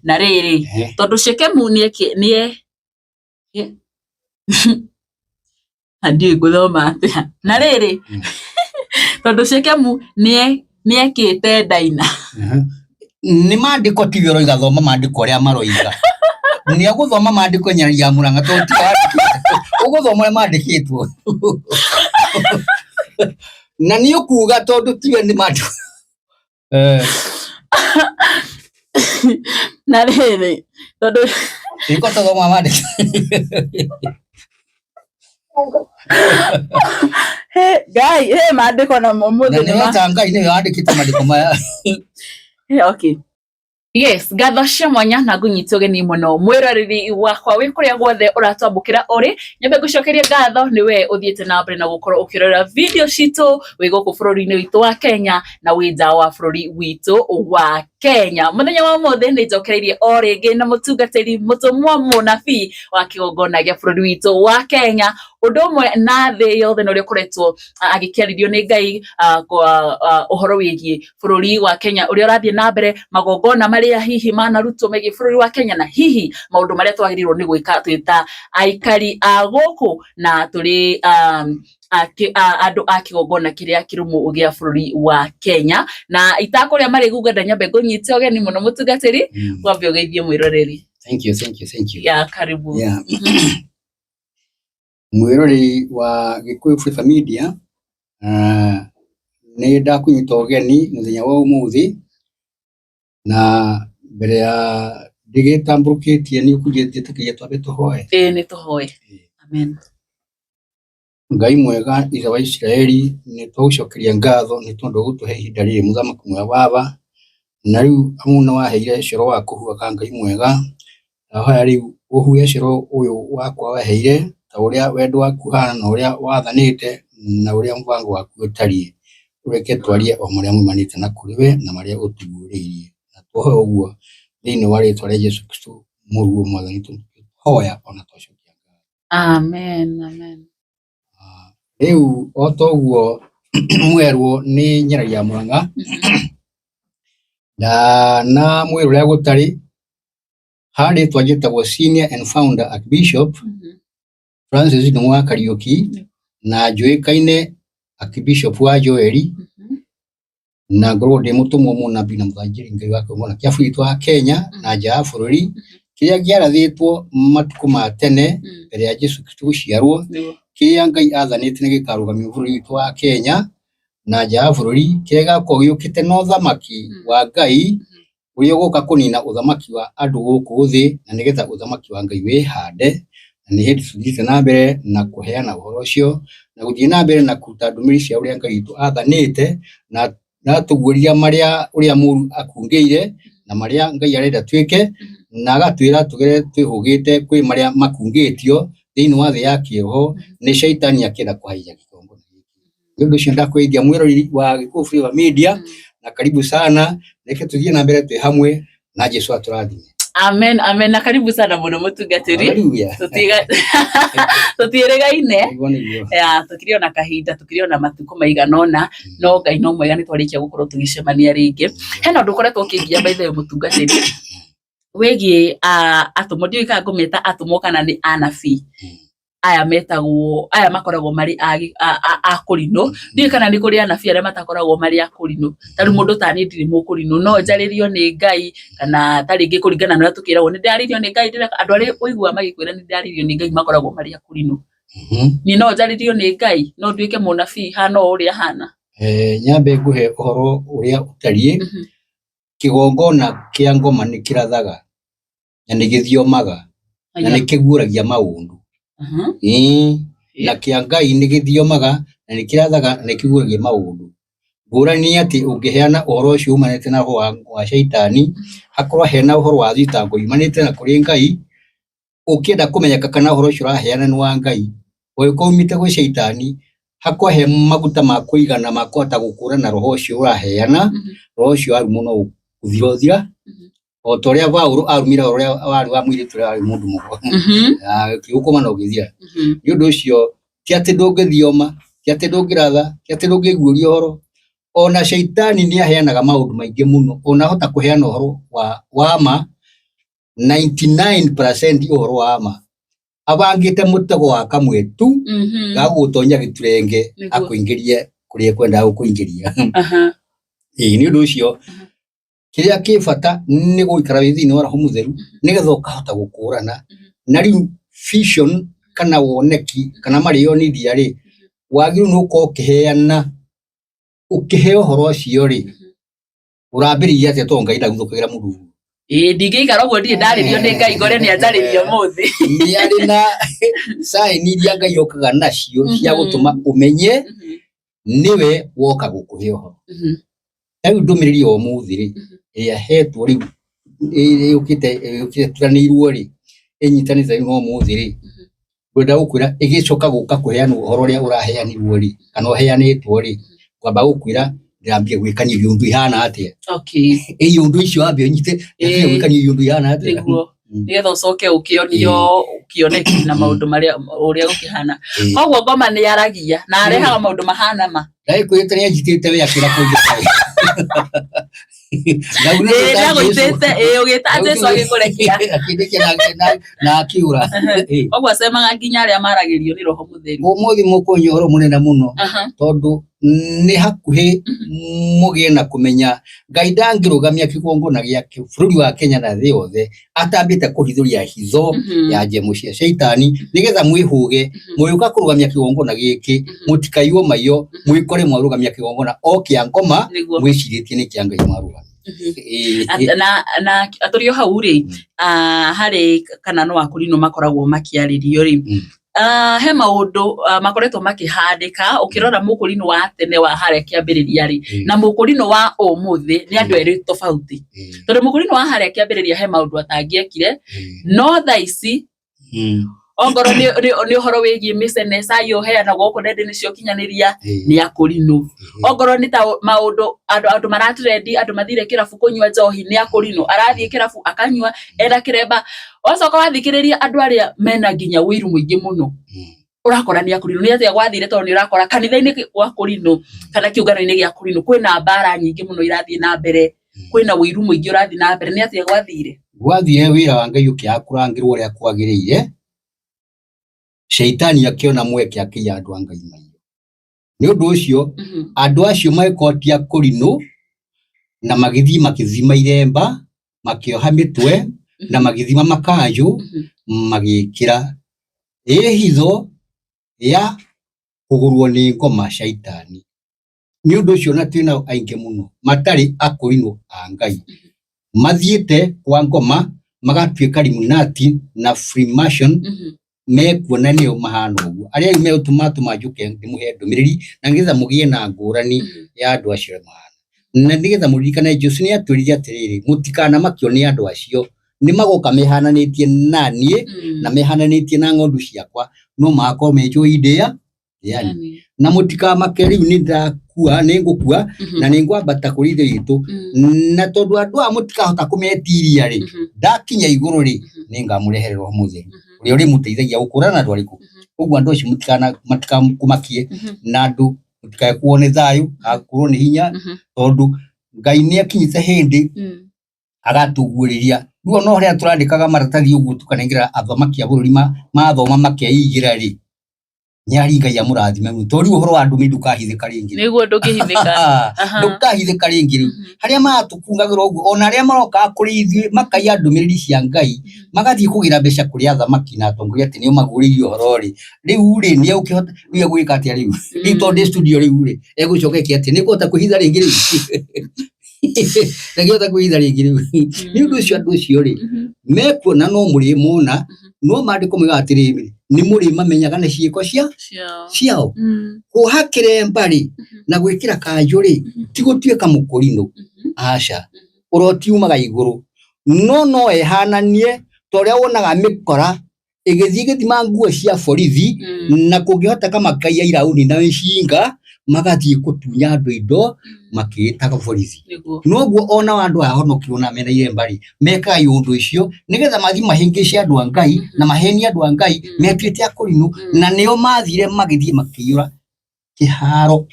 na riri tondu Shekemu nie hadi guthoma atia na riri tondu Shekemu niekite Daina ni maandiko tigiro igathoma maandiko ria maroiga ni aguthoma maandiko nyaria Murang'a tondu uguthoma maandikitwo na ni ukuga tondu tiwe ni maandiko na riri tondu iko thoma maandiko Ngai maandiko na mumuthi ni Ngai ni andikite maandiko maya okay. Yes, gatho cia mwanya na ngunyitwo geni muno mwiroreri wakwa wi kuria guothe uratwambukira uri nyambe gucokeria gatho niwe uthiete na mbere na gukorwo ukirora video citu wi guku bururi-ini witu wa Kenya na wi nja wa bururi witu wa Kenya. Muthenya wa mothe ni njokereirie o ringi na mutungatiri mutumwa munabii wa kigongona gia bururi witu wa Kenya undu umwe na thi yothe no rikoretwo agikiaririo ni Ngai uhoro wigie bururi wa Kenya uria urathie na mbere magongona maria hihi manarutwo megie bururi wa Kenya na hihi maundu maria twagirirwo ni gwika twita aikari a guku na turi andu akigongona kiria kirumu ugia bururi wa Kenya na itakuria mari gugenda nyambe ngunyite ogeni muno mutungatiri wambe ugeithie mwiroreri. Thank you. Ya karibu. Yeah. Mwiroreri wa Gikuyu Fifa Media ni ndakunyita ogeni muthenya wa umuthi na mbere ya ndigitamburukitie ni ukujete tukiye twabe tuhoe ni tuhoe. Amen. Ngai mwega Ithe wa Isiraeli ni twagucokeria ngatho ni tondu gutuhe ihinda riri muthamaki mwega baba na riu amuna waheire coro wa kuhuaka Ngai mwega na hoya riu uhuye coro uyu wakwa waheire ta uria wendo waku hana na uria wathanite na uria mvango waku utari ureke twarie o muria mumanite na kuriwe na maria utuguririe na twohe uguo thiini wa ritwa ria Jesu Kristo muruo mwathani tu hoya ona twacokia ngatho. Amen. Riu otoguo mwerwo ni nyiragia Murang'a na mwiro ria gutari hari twajitagwo senior and founder Archbishop Francis Ndung'u Kariuki na Joekaine Archbishop wa Joeli na ngorwo ndi mutumwo munabii na muthanjiri Ngai wake mwana kia bũrũri wa Kenya na nja ya bũrũri kiria giarathitwo matuku ma tene mbere ya Jesu Kristo guciarwo kiria Ngai athanite ni gikarugamio bũrũri wa Kenya na nja ya bũrũri kiria gĩukite na uthamaki wa Ngai uria guka kunina uthamaki wa andu guku thi na nigetha uthamaki wa Ngai wihande na ni hindi tuthite na mbere na kuheana uhoro ucio na guthie na mbere na kuruta ndumiri cia uria Ngai itu athanite na tuguria maria uria muru akungeire na maria Ngai arenda twike na agatwira tugere twihugite kwi maria makungitio thiini wa thi ya kiroho ni shaitani akenda kuhaija gikongona giki ndu cio ndakweithia mwiroreri wa Gikuyu Fifa Media na karibu sana reke tuthie na mbere twi hamwe na Jesu aturathime. Amen na karibu sana muno mutungatiri tutiregaine tukirio na kahinda tukirio na matuko maiganona no Ngai no mwega ni twarikia gukorwo tugicemania ringi hena ndu koretwo kingia baithe mutungatiri wegie atumo ndio ikangumeta atumo kana ni anabii aya metagwo aya makoragwo mari a kurino ndio kana ni kuri anabii aria matakoragwo mari a kurino tari mundu tani ndiri mu kurino no njaririo ni Ngai kana tari ngi kuringana na tukiragwo ni ndaririo ni Ngai ndira andu ari uigua magikwira ni ndaririo ni Ngai makoragwo mari a kurino ni no njaririo ni Ngai no nduike munabii hana uria hana nyambe nguhe uhoro uria utarie kigongona kia ngoma ni kirathaga na ni githiomaga na ni kiguuragia maundu na kia Ngai ni githiomaga na ni kirathaga na kiguuragia maundu ngurani ati ungiheana uhoro ucio umanite na wa shaitani hakorwo hena uhoro wa thitango umanite na kuri Ngai ukienda kumenyeka kana uhoro ucio uraheana ni wa Ngai uikumite gwi shaitani hakwa he maguta ma kuigana makota gukura na roho ucio uraheana roho ucio ari muno uthiothia o toria Paulo arumira oria wari wa mwiri turi ari mundu mugo kiukuma no githia ni undu ucio ti ati ndungithioma ti ati ndungiratha ti ati ndungiguria horo ona shaitani ni aheanaga maundu maingi muno ona hota kuheana uhoro wa ma 99% uhoro wa ma abangite mutego wa kamwe tu gagutonya giturenge akuingirie kuria kwenda gukuingiria ni undu ucio kiria kibata ni guikara withini wa roho mutheru nigetha ukahota gukurana na riu vision kana woneki kana mario ni diari wagiru nuko kiheana ukiheo horo cio ri urambiriria ati to ngai ndaguthukagira mundu ndingiikara uguo ndie ndaririo ni ngai gore ni anjaririo muthi ni ari na sign iria ngai okaga nacio cia gutuma umenye niwe woka gukuhe horo riu ndumiriri o muthi ri hetwo riu ukite turanirwo ri inyitanite no muthi ri gwenda gukwira igicoka guka kuheana horo ria uraheanirwo ri kana uheanitwo ri kwamba gukwira ndambie gwikania yundu ihana atia yundu icio ambe nyite gwikania yundu ihana atia niguo nigetha ucoke ukioneki na maundu maria uria gukihana koguo ngoma ni yaragia na arehaga maundu mahana ma dai kwitania njitite we akira kuja ugita Jesu agikurekia na akiura koguo acemaga nginya aria maragirio ni roho mutheru umuthi mukonyo horo munene muno tondu ni hakuhi mugie na kumenya ngai ndangirugamia kigongona giake bururi wa Kenya na thi yothe atambite kuhithuria hitho ya njemu cia shaitani nigetha mwihuge muyuka kurugamia kigongona giki mutikaiwo mayo mwikore mwarugamia kigongona o kia ngoma mwiciritie ni kia ngai mwarugamia na atorio hau ri hari kana no akurino makoragwo makiaririo ri he maundu makoretwo makihandika ukirora mukurino wa tene wa haria kiambiriria ri na mukurino wa umuthi ni andu eri tofauti tondu mukurino wa haria kiambiriria he maundu atangiekire no thaici ongoro ni uhoro wigie micenesa yo heana goko nende nicio kinyaniria ni akurino ongoro ni ta maundu andu maratrendi andu mathire kirafu kunywa njohi ni akurino arathie kirafu akanywa era kiremba osoka wathikiriria andu aria mena nginya wiru mwingi muno urakora ni akurino ni atia gwathire tondu ni urakora kanitha-ini wa kurino kana kiungano-ini gia kurino kwina mbara nyingi muno irathie na mbere kwina wiru mwingi urathie na mbere ni atia gwathire wira wa ngai ukiakurangirwo uria kwagiriire shaitani akiona mweke akiya andu a ngai maio ni undu ucio andu acio maikotia kurino na magithii makithima iremba makioha mitwe na magithima makanju magikira hitho ya kugurwo ni ngoma shaitani ni undu ucio na twina aingi muno matari akurino a ngai mathiete kwa ngoma magatuika Illuminati na Freemason mekuona niyo mahana uguo aria me utuma njuke ndimuhe ndumiriri na ngiza mugie na ngurani ya andu acio mahana na ngiza muririkane Jesu ni atwiririe atiriri mutikana makio ni andu acio ni magoka mehananitie nanie na mehananitie na ngondu ciakwa no mako mejo idea yani na mutika makeri ni ndakua ni ngukua na ni ngwambata kurithe itu na tondu andu a mutika hota kumetiria ri ndakinya iguru ri ni ngamurehererwo mutheru uria uri muteithagia gukurana andu ariku uguo andu acio matika kumakie na andu mutikae kuone thayu akurwo ni hinya tondu ngai ni akinyite hindi agatuguriria ruo no ria turandikaga maratathi uguo tukanengira athamaki a bururi mathoma makeigira ri nyari ngai amurathime tori uhoro wa ndumi ndukahithika ringi niguo ndukahithika ringi haria matukungagira uguo ona aria maroka kuri ithui makaiya ndumiriri cia ngai magathie kugira mbeca kuri athamaki na atongoria ati nio maguririe uhoro ri riu ri ni ukihota ria gwika atia riu tondu studio riu ri egucokekia ati ni kota kuhitha ringi riu nagiota kuhitha ringi riu ni undu ucio andu ucio ri mekuona no muri mona no mandiko migatirimi ni muri mamenyaga na ciiko ciao kuhakire mbari na gwikira kanju ri tigutweka mukurino aca urotiumaga iguru no ehananie toria wonaga mikora igithii githima nguo cia borithi na kungihota kama kaiya irauni na wishinga magathie kutunya andu indo makitaga borithi noguo ona andu ahonokirwo na meneire mbari meka yundu icio nigetha mathi mahingice andu a ngai na maheni andu a ngai metwite akurino na nio mathire magithie makiyura kiharo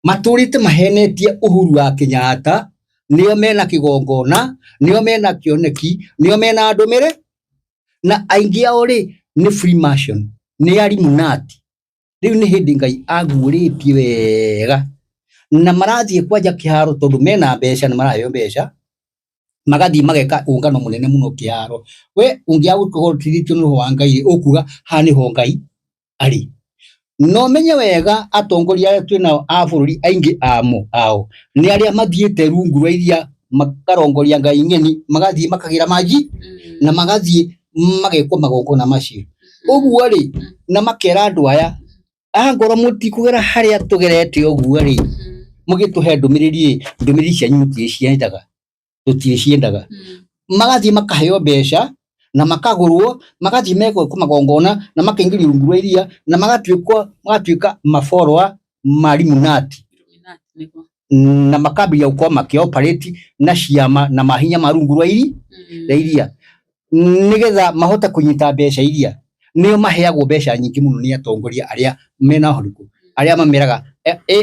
maturite mahenetie Uhuru wa Kenyatta nio mena kigongona nio mena kioneki nio mena ndumire na aingi ao ri ni Freemason ni Illuminati riu ni hindi Ngai aguritie wega na marathie kwanja kiharo tondu mena mbeca na marayo mbeca magathi mageka ungano munene muno kiharo we ungia gukotiritio no wa Ngai ukuga ha ni ho Ngai ari no menye wega atongoria twina a bururi aingi ao ni aria mathiete rungu rwa iria makarongoria Ngai ngeni magathi makagira maji na magathi magekwo magongona macio uguo ri na makera andu aya ngoro mutikugera haria tugerete uguo ri mugituhe ndumiriri cianyu tuticiendaga magathi makaheo mbeca na makagurwo magathi meko kumagongona na makaingiri rungu rwa iria na magatuika mafollower ma Illuminati na makambia uko makioperate na ciama na mahinya marungu rwa iria nigetha mahota kunyita mbeca iria nio maheagwo mbeca nyingi muno ni atongoria aria mena horiku aria mameraga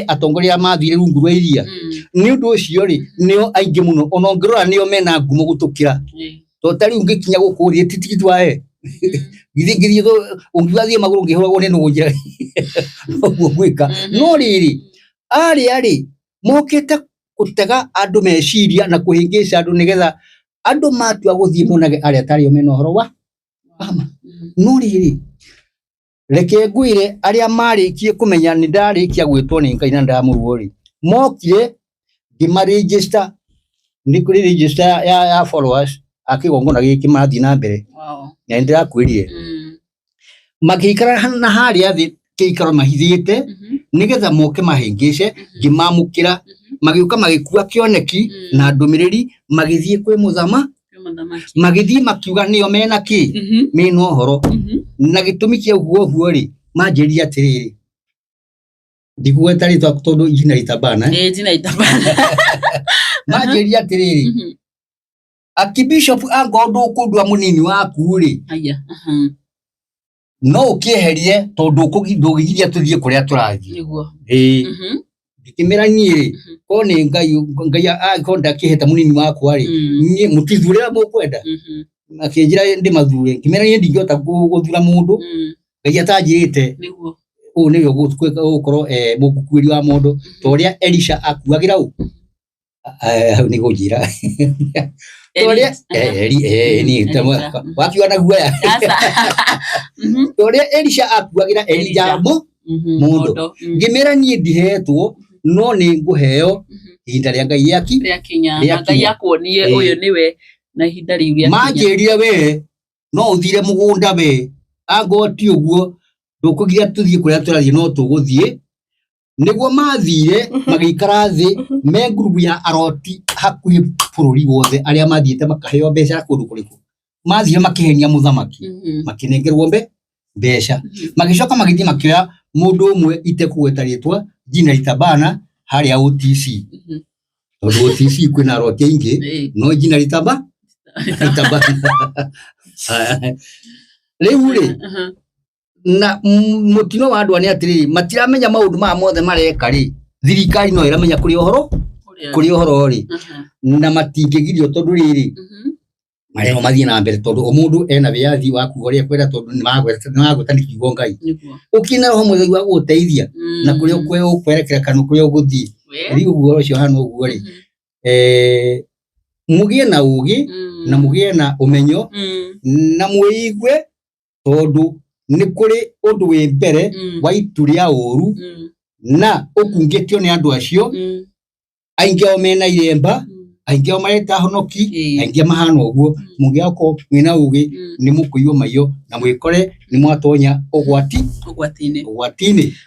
atongoria mathire rungu rwa iria ni undu ucio ri nio aingi muno ona ngirora nio mena ngumo gutukira to tari ungikinya gukuria titikiti wae githi ungiwathie maguru ngihoragwo ni nunjira uguo gwika no riri ari mokete gutega andu meciria na kuhingica andu nigetha andu matua guthie monage aria tari mena horo wa no riri reke ngwire aria marikie kumenya ni ndarikia gwitwo ni Ngai na ndamurwo ri mokire ngimaregister ni kuri register ya followers akigongona giki mathi na mbere na ndira kwirie magikara na haria thi kikaro mahithite nigetha moke mahingice ngimamukira magiuka magikua kioneki na ndumiriri magithie kwi muthama magithie makiuga nio mena ki mena horo na gitumi kia uguo ri manjiria atiriri ndigueta ritwa tondu jina ritabana jina ritabana manjiria atiriri Archbishop angondo kundwa munini waku ri aya no ukieherie tondu kugigiria tuthie kuria turathie niguo dikimera ni ko ni Ngai akonda kiheta munini waku ri ni mutithurira mukwenda akinjira ndi mathure kimera ni ndingota guthura mundu Ngai atanjirite niguo niyo gukorwo mukukuiri wa mundu toria Elisha akuagira ni gujira toria ni tamwa wakiona guaya toria Elisha akuagira Elijah mundu ngimera ni ndihetwo no ni nguheo ihinda ria Ngai yaki ria kinya Ngai yakuonie uyu niwe na ihinda riu ria manjiria we no uthire mugunda we angoti uguo ndukugira tuthie kuria turathie no tuguthie niguo mathire magikara thi me group ya aroti hakuhi bururi wothe aria mathiete makaheo mbeca kundu kuriku mathire makihenia muthamaki makinengerwo mbeca magicoka magithie makioya mundu umwe itekuetaritwa jina ritabana haria OTC tondu OTC kwina aroti ingi no jina ritabana riu ri na mutino wa andu ani atiri matiramenya maundu ma mothe mareka ri thirikari no iramenya kuri ohoro ri na matingigirio tondu riri marego mathie na mbere tondu umundu ena wiathi wa kugoria kwenda tondu ni magwetani kiugo Ngai ukina roho mwega wa guteithia na kuri ukwerekera kanu kuri uguthie riu guo ucio hano uguo ri mugie na ugi na mugie na umenyo na muigwe tondu ni kuri undu wi mbere wa ituria uru na ukungitio ni andu acio aingi o mena iremba aingi o mareta honoki aingi mahana uguo mungiako mwina ugi ni mukuiyo mayo na mwikore ni mwatonya ugwatini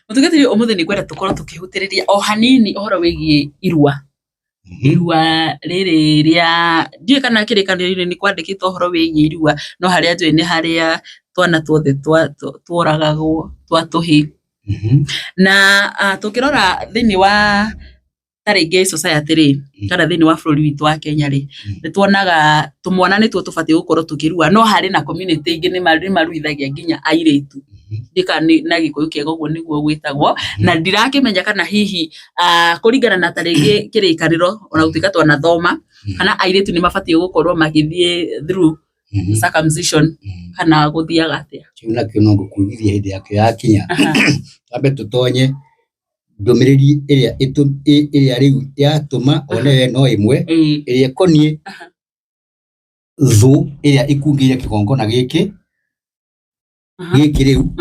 mutugatiri umuthi ni kwenda tukorwo tukihutiriria o hanini ohoro wigie irua riri ria ndiye kana kirikaniro ni kwandikitwo ohoro wigie irua no haria njui ni haria twana tuothe tworagagwo twatuhi na tukirora thini wa taringi society ri kana thini wa bururi witu wa Kenya ri nituonaga tumwana nituo tubatie gukorwo tukirua no hari na community ingi ni maruithagia nginya airitu ndika na Gikuyu kiega guo niguo gwitagwo na ndirakimenya kana hihi kuringana na tarigi kirikaniro ona gutika twana thoma kana airitu ni mabatie gukorwo magithie through circumcision kana guthiaga atia kiuna kiongo kuithia hindi yake yakinya ambe tutonye ndomiriri iria riu yatuma one no imwe iria konie zo iria ikungire kigongona giki riu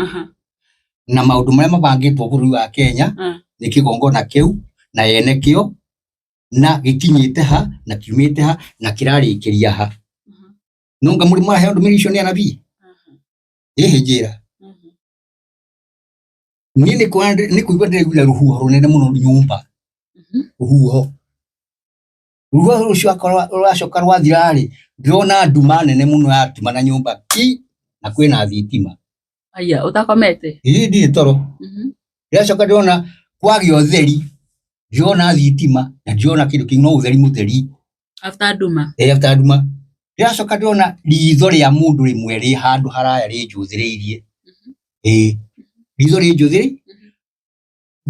na maundu maria mabangitwo bũrũri wa Kenya ni kigongona kiu na yene kio na gikinyite ha na kiumite ha na kirarikiria ha nonga muri mwa hendu mirisho ni anabii njira ni kuigwa ndĩraigua rũhuho rũnene mũno nyũmba rũhuho rũcio akorwo rũracoka rwathira-rĩ ndĩrona nduma nene mũno yatuma na nyũmba na kwĩna thitima aya utakomete ndirĩ toro ndĩracoka ndĩrona kwagĩa ũtheri ndĩrona thitima na ndĩrona kĩndũ kĩu no ũtheri mũtheri after nduma ndĩracoka ndĩrona ritho rĩa mũndũ rĩmwe rĩ handũ haraya rĩnjũthĩrĩirie ritho rĩnjũthĩrĩirie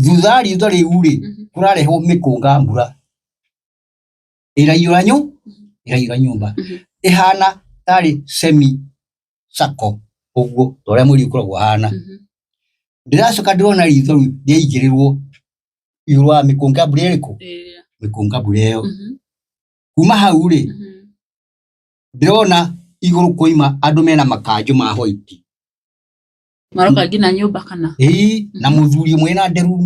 thutha ritho rĩu-rĩ kũrarehwo mĩkũnga mbura ĩraiyũra nyũmba ĩhana tarĩ semi circle ũguo torĩa mwĩrĩ ũkoragwo hana ndĩracoka ndĩrona ritho rĩu rĩaigĩrĩrwo igũrũ wa mĩkũnga mbura ĩrĩkũ mĩkũnga mbura ĩyo kuma hau-rĩ ndĩrona igũrũ koima andũ mena makanjũ ma white maroka ngina nyũmba kana na mũthuri ũmwe na nderu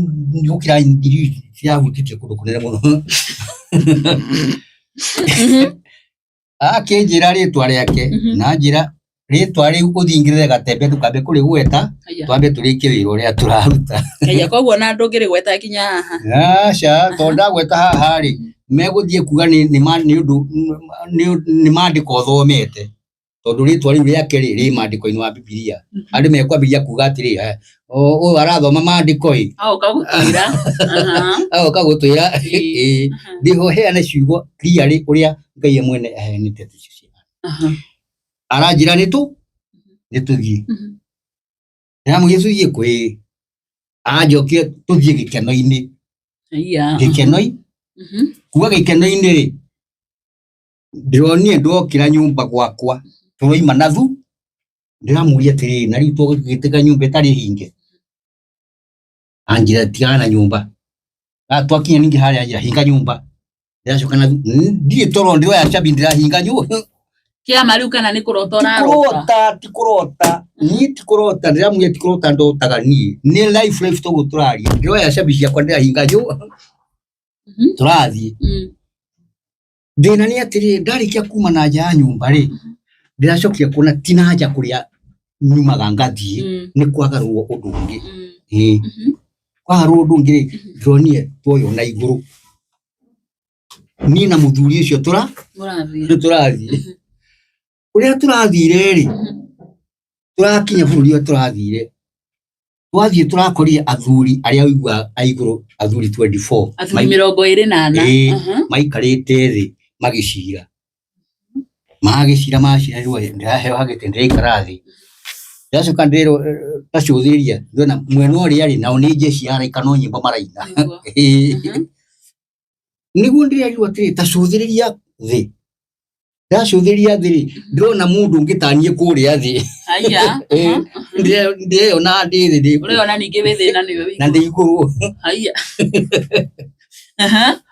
gũkĩra ndiri ciahutĩtie kũndũ kũnene mũno akĩnjĩra rĩtwa rĩake na njĩra rĩtwa rĩu ũthingĩrĩre gatembe ndũkambe kũrĩgweta twambe tũrĩkie wĩra ũrĩa tũraruta koguo na ndũngĩrĩgweta kinya haha aca tondũ ndagweta haha-rĩ megũthiĩ kuga nĩ nĩ maandĩko thomete tondũ rĩtwa rĩu rĩake rĩ maandĩko-inĩ wa Bibilia andũ mekwambĩrĩria kuga atĩrĩ ũyũ arathoma maandĩko-ĩ agoka gũtwĩra ndĩho heane ciugo clearly ũrĩa Ngai mwene aheanĩte tũcio ciana aranjĩra nĩtũthiĩ ndĩramwĩra tũthiĩ kwĩ anjokia tũthiĩ gĩkeno-inĩ kuga gĩkeno-inĩ-rĩ ndĩronire ndokĩra nyũmba gwakwa tũroima nathu ndĩramũria atĩrĩrĩ na rĩu tũgĩtĩka nyũmba ĩtarĩ hinge anjĩra tigana na nyũmba twakinya ningĩ harĩa njĩra hinga nyũmba ndĩracoka nathu ndirĩ toro ndĩroya cabi ndĩrahinga nyũmba kĩama rĩu kana nĩ kũrota ũrarota ti kũrota ndĩramũria ti kũrota ndotaga niĩ nĩ life tũguo tũraria ndĩroya cabi ciakwa ndĩrahinga nyũmba tũrathiĩ thĩna nĩ atĩrĩ ndarĩkia kuma na nja ya nyũmba-rĩ ndĩracokia kuona ti na nja kũrĩa nyumaga ngathiĩ nĩ kwagarũrwo ũndũ ũngĩ kwagarũrwo ũndũ ũngĩ-rĩ ndĩronire tuoywo na igũrũ niĩ na mũthuri ũcio tũrathiĩ ũrĩa tũrathire-rĩ tũrakinya bũrũri ũrĩa tũrathire twathiĩ tũrakorire athuri arĩa ũigua a igũrũ athuri 24 athuri 24 maikarĩte thĩ magĩcira macirĩrwo ndĩraheo hagĩtĩ ndĩraikara thĩ ndacoka ndĩrwo tacũthĩrĩria ndĩrona mwena ũrĩa-rĩ nao nĩ njeci araika no nyĩmbo maraina nĩguo ndĩrerirwo atĩrĩ tacũthĩrĩria thĩ ndacũthĩrĩria thĩ-rĩ ndĩrona mũndũ ũngĩ taniĩ kũrĩa thĩ ndĩreyona ndĩ thĩ ũreyona ningĩ wĩ thĩ na nĩwe wĩ na ndĩ igũrũ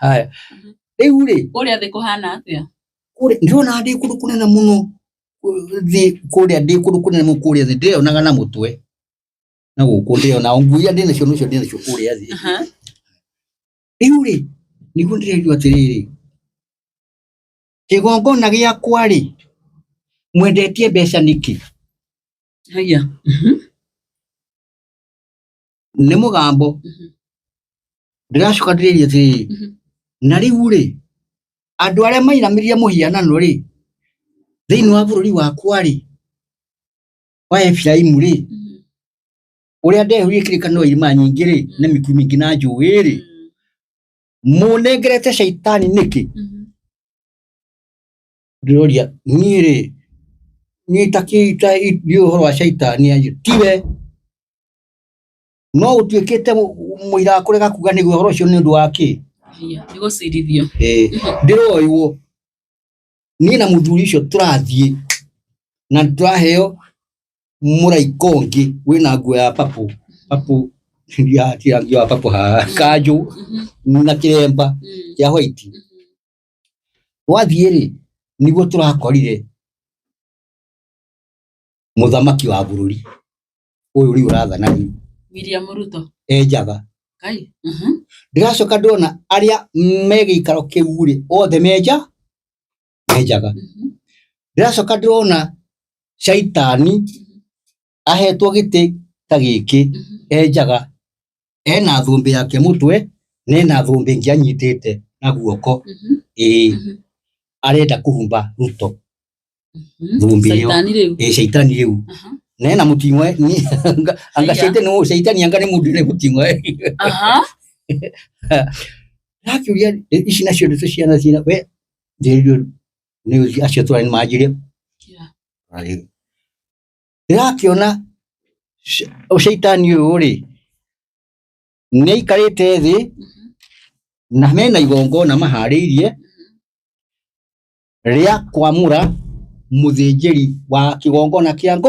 haya rĩu-rĩ kũrĩa thĩ kũhana atĩa ndĩrona ndĩ kũndũ kũnene mũno thĩ kũrĩa ndĩ kũndũ kũnene mũno kũrĩa thĩ ndĩreyonaga na mũtwe na gũkũ ndĩreyona nguo iria ndĩnacio nocio ndĩnacio kũrĩa thĩ rĩu-rĩ nĩguo ndĩrerirwo atĩrĩrĩ kĩgongona gĩakwa-rĩ mwendetie mbeca nĩkĩ nĩ mũgambo ndĩracoka ndĩrĩria atĩrĩrĩ na rĩu-rĩ andũ arĩa mainamĩrĩire mũhianano-rĩ thĩinĩ wa bũrũri wakwa-rĩ wa Efiraimu-rĩ ũrĩa ndehũrie kĩrĩkanĩro irima nyingĩ-rĩ na mĩkuru mĩingĩ na njũĩ-rĩ mũnengerete caitani nĩkĩ ndĩroria niĩ-rĩ niĩ itakĩita ũhoro wa caitani tiwe no utuikite muira kurega kuga ni guhoro cio ni ndu wake ni gucirithio ndiroiwo ni na muthuri cio turathie na turaheo muraikongi wina nguo ya papu ya ya papu ha kaju na kiremba ya white wathie ri niguo turakorire muthamaki wa bururi uyu ri urathana ri William Ruto ejaga kai ndiracoka ndona aria megikaro kiu ri othe mejaga ndiracoka ndona shaitani ahetwo giti ta giki ejaga ena thumbi yake mutwe nena thumbi ngianyitite na guoko arenda kuhumba Ruto thumbi yo shaitani riu nena mutingwe ni anga shaitani anga ni mundu ni mutingwe nakiuria ici nacio ndeto ciana cina we ndirio ni acio twani majire ndirakiona shaitani uyu ri ni ikarite thi na mena igongona mahariirie ria kwamura muthinjiri wa kigongona kia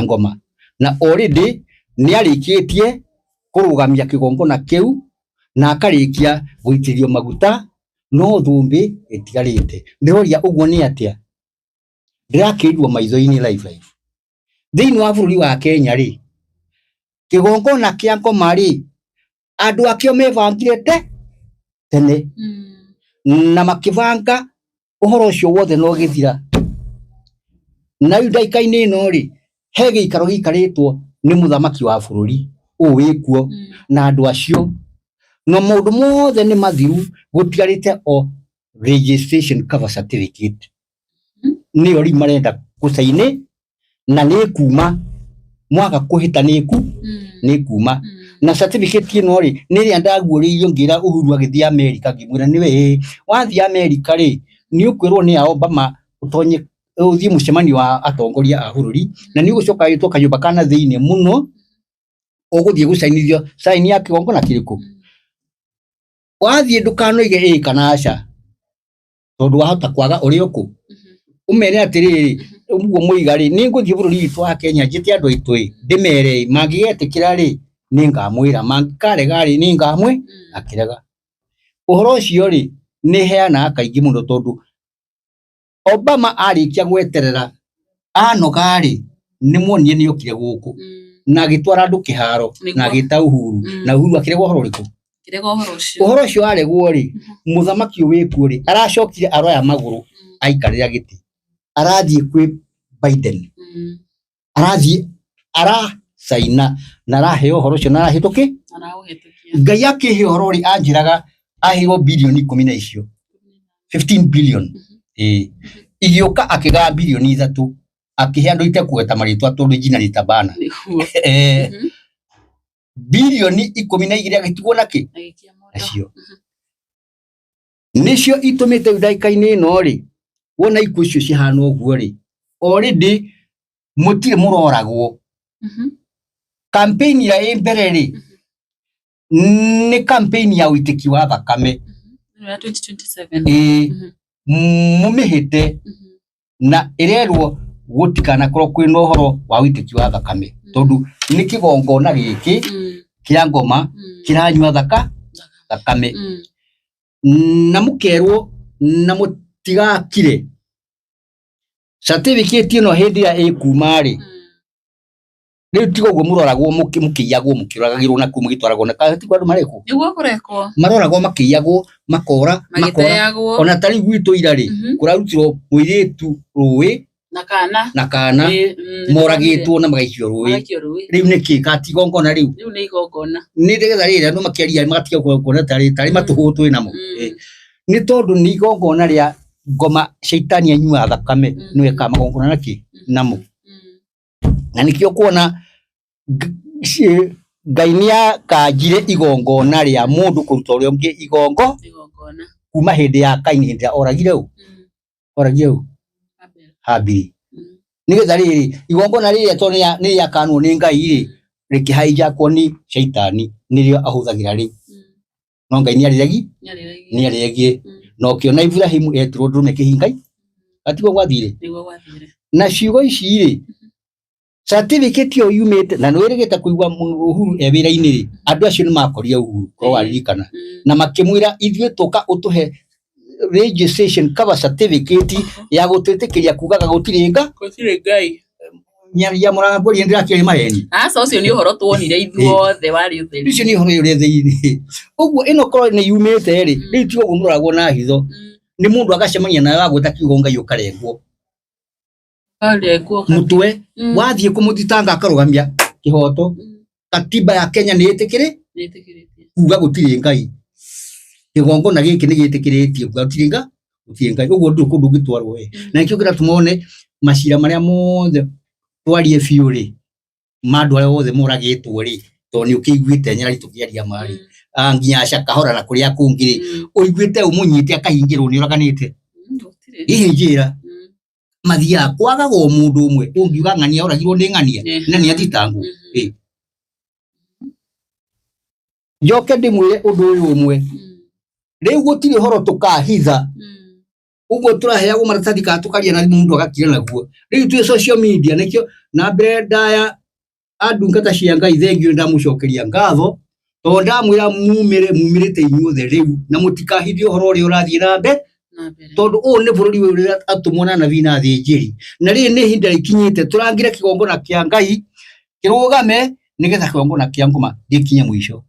ngoma na already ni arikitie kurugamia kigongona kiu na akarikia guitirio maguta no thumbi itigarite ndiroria uguo ni atia ndirakirwo maitho-ini live thiini wa bururi wa Kenya ri kigongona kia ngoma ri andu akio mebangire tene na makibanga uhoro ucio wothe no githira na ndaika-ini no ri he giikaro gikaritwo ni muthamaki wa bururi uwikuo na andu acio no mundu mothe ni mathiru gutigarite o registration cover certificate ni ori marenda kusaini na ni kuma mwaga kuhita ni kuma na certificate ino ri ni ria ndaguuririo ngira Uhuru agithia America ngimwira niwe wathia America ri ni ukwirwo ni Obama utonye uthie mucemanio wa atongoria a bururi na ni gucoka yitwo kanyumba kana thiini muno uguthie gusainithio saini ya kigongona kiriku wathie ndukanoige kana aca tondu wahota kwaga uri uku umene atiriri uguo muigari ni nguthie bururi witu wa Kenya njite andu aitwi ndimere mangigetikira ri ni ngamwira mangikarega ri ni ngamwe akirega uhoro ucio ri ni heana kaingi muno tondu Obama arikia gweterera anoga ri ni muonie ni ukire guku na gitwara andu kiharo na gita Uhuru na Uhuru akirega uhoro riku uhoro ucio aregwo ri muthamaki wikuo ri aracokire aroya maguru aikarira giti arathie kwi Biden arathie saina na araheo uhoro ucio na arahituki ngai akihe uhoro ri anjiraga ahiro bilioni 10 na icio 15 billion igioka akiga bilioni 3 akihe andu ite kueta maritwa tondu jina ritabana bilioni 12 agitigwo naki acio nicio itumite ndaika-ini no ri wona ikuo cio cihana uguo ri already mutire muroragwo campaign ya mbere ri ni campaign ya uitiki wa thakame ya 2027 mumihite na irerwo gutikana korwo kwina uhoro wa uitiki wa thakame tondu ni kigongona giki kia ngoma kiranywa thakame na mukerwo na mutigakire certificate ino hindi ya ikuma ri riu tigo guo muroragwo mukiyagwo mukiragagirwo na ku mugitwaragwo na kahati kwa andu mareku niguo kurekwo maroragwo makiyagwo makora ona tari gwitu ira ri kurarutirwo muiritu ruwi na kana moragitwo na magaikio ruwi riu niki katigongona riu ni igongona ni ndegetha riri andu makiaria magatiga kuona tari matuhutwe namo ni tondu ni igongona ria ngoma shaitani anyua thakame niwe ka magongona naki namo na nikio kuona ngainia kanjire igongona ria mundu kuruta uria ungi igongona kuma hindi ya Kaini hindi oragire u Habili nigetha riri igongona riri to ni ya kanwo ni ngai ri reke hijackwo ni shaitani nirio ahuthagira ri no Ngai ni aregi no kiona Ibrahimu etirwo ndume kihingai atigo gwathire na ciugo ici ri certificate yo yumite na no irigita kuigwa Uhuru ewira-ini ri andu acio ni makoria Uhuru ko waririkana na makimwira ithwe toka utuhe registration cover certificate ya gutwitikiria kugaga gutiri Ngai nyari ya muranga kuri ndira kiri mareni ucio ni uhoro tuonire ithuothe wari utheri ucio ni uhoro uri thiri uguo ino koro ni yumite ri ritio gunuragwo na hitho ni mundu agacemania nawe agwita kiugo Ngai ukarengwo mutwe wathie kumuthitanga akarugamia kihoto katiba ya Kenya ni itikire kuga gutiri Ngai kigongo na giki ni gitikiritie kuga gutiri Ngai uguo ndu kundu gitwarwo we na ikio gira tumone macira maria mothe twarie fiuri mandu aria othe moragitwo ri to ni ukiguite nyara itukiaria mari nginya cakahora na kuria kungiri uiguite umunyite akahingirwo ni uraganite ihinjira mathia kwaga go mundu umwe ungiuga ng'ania uragirwo ni ng'ania na ni athitangu joke ndimwire undu uyu umwe riu gutiri horo tukahitha uguo turaheagwo maratathi ka tukaria na mundu agakira naguo riu twi social media nikio na brenda andungata cia Ngai thengio ndamucokeria ngatho to ndamwira mumirite inyuothe riu na mutikahithie uhoro uri urathie na mbere tondu u ni bururi uri atumona na vina thinjiri na ri ni hinda ikinyite turangire kigongona kia Ngai kirugame nigetha kigongona kia ngoma gikinye mwisho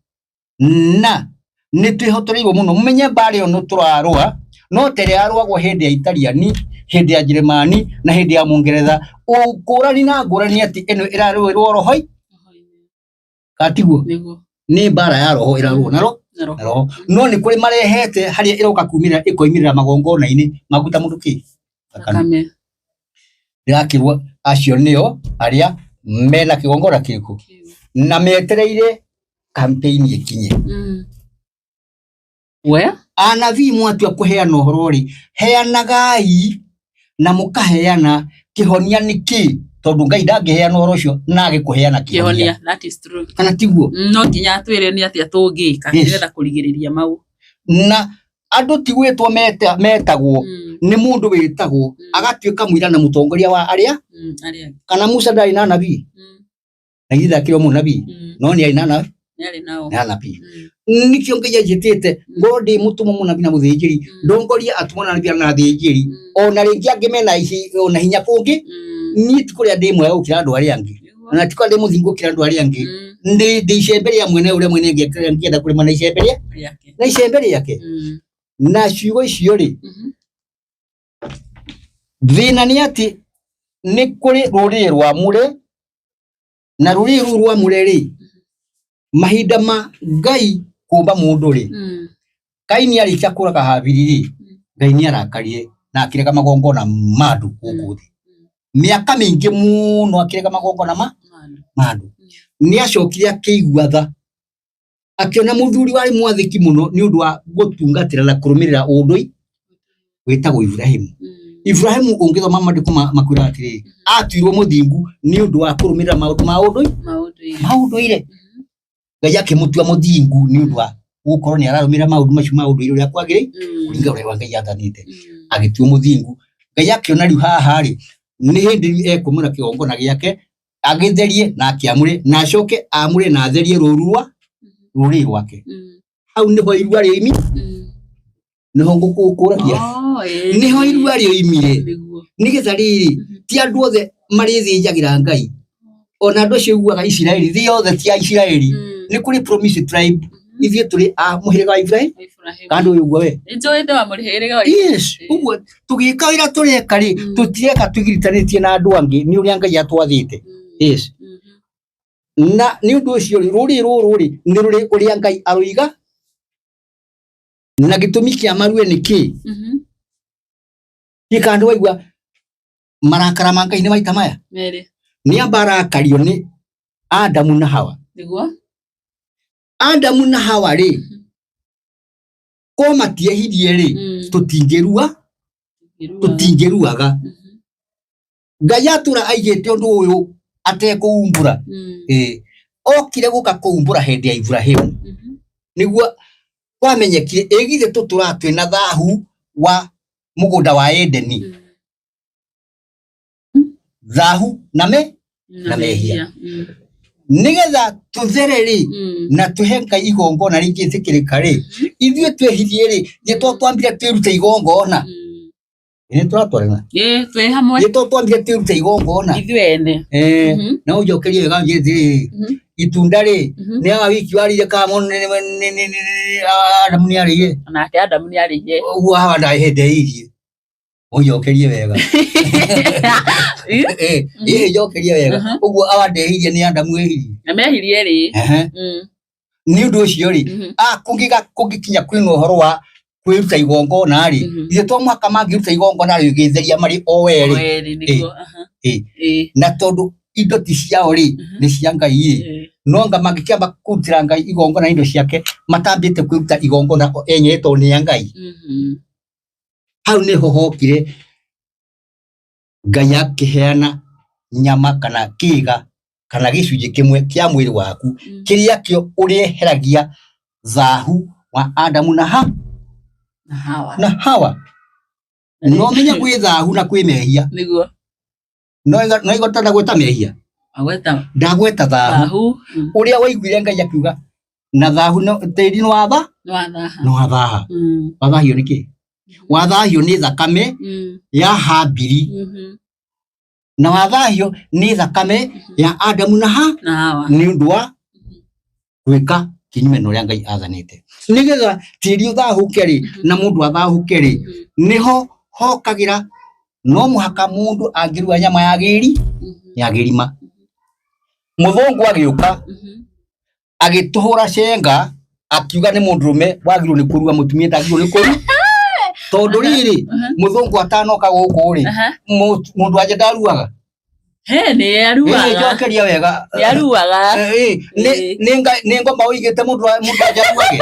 na ni twihotoreirwo muno mumenye bari ono turarua no tere arwagwo hindi ya Italiani hindi ya Jeremani na hindi ya Mungeretha ukurani na ngurani ati eno irarwirwo rohoi katiguo ni bara ya roho irarwo naro no ni kuri marehete haria iroka kumira ikoimirira magongona-ini maguta mundu ki akame yakirwo acio nio aria mena kigongona kiku na metereire campaign ikinye we anabii mwatu akuheana uhoro ri heanagai na mukaheana kihonia niki tondu Ngai ndangiheana uhoro ucio na agikuheana kihonia that is true kana tiguo no nginya atwire ni atia tungika nigetha kurigiriria mau na andu tigwitwo metagwo ni mundu witagwo agatuika muira na mutongoria wa aria kana Musa ndari na nabii na githa kiro mu nabii no ni ari na nabii nikio Ngai ajitite ngodi mutumo mu nabii na muthinjiri ndongoria atumona nabii na thinjiri ona ringi angimena ici ona hinya kungi ni tikuria ndimwe ukira andu aria angi na tikwa ndi muthingu kira andu aria angi ndi icemberia mwene uria mwene ngienda kurima na icemberia yake na ciugo icio ri thina ni ati ni kuri ruriri rwa mure na ruriri rwa mure ri mahinda ma Ngai kumba mundu ri Kaini arikia kuraga Habili ri Ngai ni arakarie na akirega magongona mandu gukuthi miaka mingi muno akirega magongona mandu ni acokire akigua tha akiona muthuri wari mwathiki muno ni undu wa gutungatira na kurumirira undui witagwo Ibrahimu ungithoma mandiko makwira atiri atuirwo muthingu ni undu wa kurumirira maundu ire Ngai akimutua muthingu ni undu wa gukorwo ni ararumira maundu ire uria kwagiri kuringa uria Ngai athanite agituo muthingu Ngai akiona riu haha ri ni hindi ekumura kigongona giake agitherie na akiamure na acoke amure na atherie ruri rwake au niho irua rimi niho ngukuragia niho irua rioimire nigetha riri ti andu othe marithinjagira Ngai ona andu acio uguaga Isiraeli thi othe ti Isiraeli ni kuri promise tribe ithie turi muhiriga wa Ibrahim kandu uyu we njoete wa muhiriga wa yes uguo tugika wira tureka ri tutireka tugiritanĩtie na andu angi ni uria Ngai atwathite yes na ni undu ucio ruri ruri ni ruri uria Ngai aruiga na gitumi kia marue niki ikandu waigua marakara ma Ngai ni maita maya ni ambarakario ni Adamu na Hawa niguo Adamu na Hawa ri ko matiehirie ri tutingeruaga Ngai atura aigite undu uyu atekuumbura okire guka kuumbura hindi ya Ibrahim niguo kwamenyekire egithe tuturatwe na thahu wa mugunda wa Edeni thahu na mehia nigetha tuthereri na tuhenka igongona ringitikirika ri ithue twehithie ri gito twambire twirute igongona ni turatwarana twe hamwe gito twambire twirute igongona ithue ene na ujokerie wega njithiri itunda ri ni a wiki warire kamo Adamu ni ariye nake Adamu ni ariye uguo hawa ndahende irie ujokerie wega jokerie wega uguo hawa ndehirie ni Adamu ehirie na mehirie ri ni undu ucio ri kungikinya kwina uhoro wa kwiruta igongona ri ithe to mwaka mangiruta igongona ri ugitheria mari o weri na tondu indo ti ciao ri ni cia Ngai ri nonga mangikiamba kurutira Ngai igongona indo ciake matambite kwiruta igongona enye to ni Ngai hau ni hohokire Ngai akiheana nyama kana kiga kana gicunje kimwe kia mwiri waku kiria kio uriheragia thahu wa Adamu na Hawa no menya kwi thahu na kwi mehia niguo no igota ndagweta mehia ndagweta thahu uria waiguire Ngai akiuga na thahu no tiri no wathaha wathahio niki wathahio ni thakame ya Habili na wathahio ni thakame ya Adamu na Hawa ni undu wa gwika kinyume no ria Ngai athanite nigetha tiri uthahuke ri na mundu athahuke ri niho hokagira no muhaka mundu angirua nyama ya girima muthungu agiuka agituhura cenga akiuga ni mundurume wagirwo ni kurua mutumia ndagirwo ni kurua tondu riri muthungu atanoka guku ri mundu aje ndaruaga ni aruaga jokeria wega ni aruaga ni ngoma uigite mundu aje aruage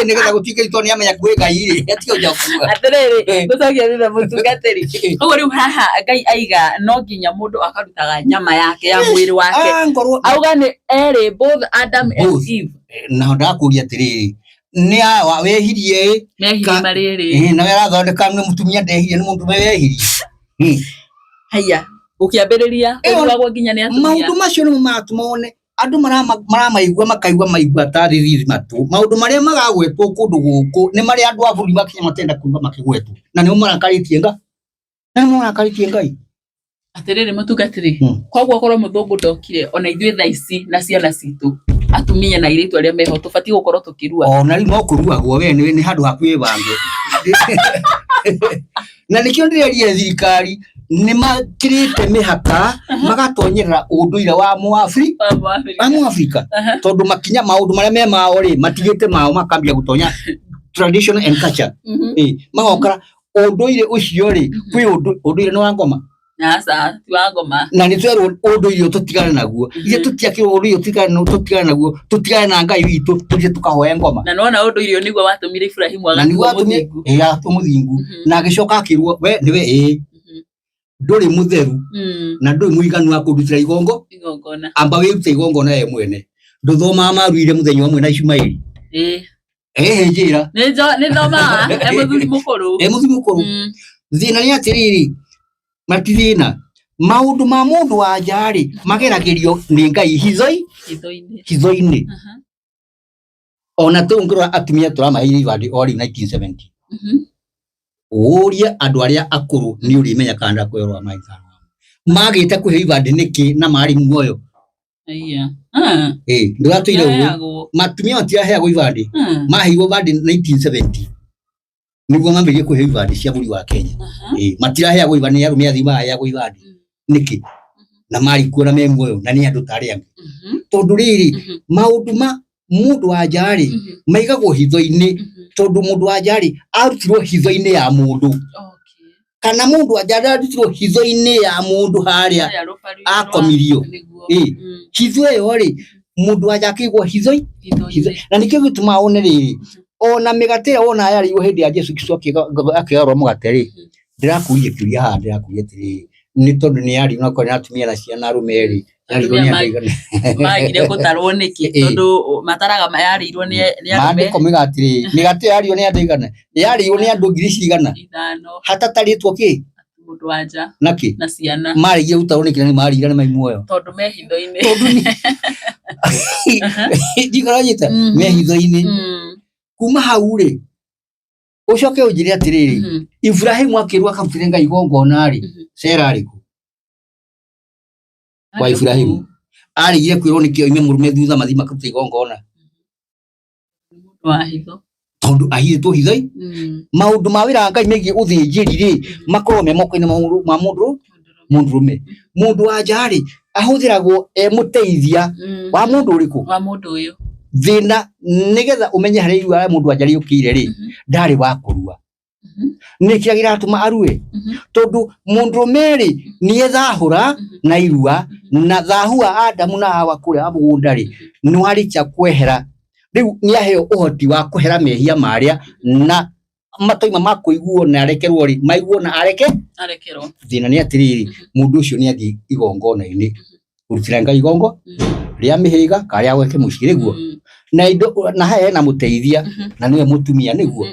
nigetha gutike ito ni amenya kwi Ngai ri atio jakuga atiriri gucokia thutha mutungatiri uguo riu haha Ngai aiga no nginya mundu akarutaga nyama yake ya mwiri wake auga ni eri both Adam and Eve na ndakuria atiriri ni awa wehirie mehiri mariri na wera thondeka ni mutumia ndehirie ni mundu wehirie haya ukiambiriria uragwo nginya ni atumia maundu macio ni matumone andu maramaigua makaigua tariri matu maundu maria magagwetwo kundu guku ni maria andu aburi makinya matenda kuuga makigwetwo na ni marakaritie Ngai atiriri mutungatiri kogwo korwo muthungu ndokire ona ithue thaa ici na ciana citu atumia na iritu aria meho tubati gukorwo tukirua ona ri no kuruagwo we ni handu hakuye bange na nikio ndirerie thirikari ni makirite mihaka magatonyerera unduire wa Muafrika tondu makinya maundu maria me mao ri matigite mao makambia gutonya tradition and culture magokara unduire ucio ri kwi unduire no ngoma nasa ti wa ngoma na ni twerwo unduire tutigane naguo ithe tutiakirwo unduire tutigane naguo tutigane na Ngai witu tuje tukahoya ngoma na nona unduire niguo watumire Ibrahimu agatumire atumuthingu na agicoka akirwo we niwe nduri mutheru na nduri muiganu wa kurutira igongona amba wirute igongona ye mwene nduthoma maruire muthenya umwe na Ishumaili njira ni thoma muthuri mukuru thina ni atiriri matithina maundu ma mundu wa njari mageragirio ni Ngai hitho-ini ona tungirwa atumia turamaheire ibandi ori 1970 uria andu aria akuru ni urimenya kanda kwerwa maitha magite kuhe ibandi niki na mari muoyo nduratwire uguo matumia matiaheagwo ibandi maheirwo ibandi 1970 niguo mambirie kuhe ibandi cia buri wa Kenya matiraheagwo ibandi arume athima aheagwo ibandi niki na mari kuona me muoyo na ni andu tari angi tondu riri maundu ma mundu wa njari maigagwo hitho-ini tondu mundu wa njari arutirwo hitho-ini ya mundu kana mundu wa njari arutirwo hitho-ini ya mundu haria akomirio hitho iyo ri mundu wa njari akigwo hitho na nikio gituma one riri ona migate ona yariwo hindi ya Jesu Kristo akigarwo mugate ri ndirakurie kiuria haha ndirakurie atiri ni tondu ni yari no kona atumia na ciana arume ri yarirwo ni andaigana magire gutarwo niki tondu mataraga yarirwo ni mande komiga atiri migate yarirwo ni andaigana yarirwo ni andu ngiri cigana hatataritwo ki mundu wanja naki na ciana marigie gutarwo niki ni marira ni maimuoyo tondu me hitho-ini ndikaranyita me hitho-ini kuma hau ri ucoke unjire atiriri Ibrahimu akirwa akamutire Ngai igongona ri Sera riku kwa Ibrahimu arigire kwirwo nikio ime murume thutha mathima karuta igongona wa hitho tondu ahithitwo hithoi maundu ma wira Ngai megie uthinjiri ri makorwo me moko-ini ma mundurume mundu wanja ri ahuthiragwo muteithia wa mundu uriku wa mundu uyu thina nigetha umenye hari iwa mundu wanja riukire ri ndari wa kurua nikia giratuma arue tondu mundurume ri ni ethahura na irua na thahua Adamu na Hawa kure amugunda ri no arikia kwehera riu ni aheo uhoti wa kuhera mehia maria na matoima makuiguo na arekerwo ri maiguo na arekerwo thina ni atiriri mundu ucio ni athi igongona-ini urutira Ngai igongo ria mihiga karia gweke muciri guo na indo na hae na muteithia na niwe mutumia niguo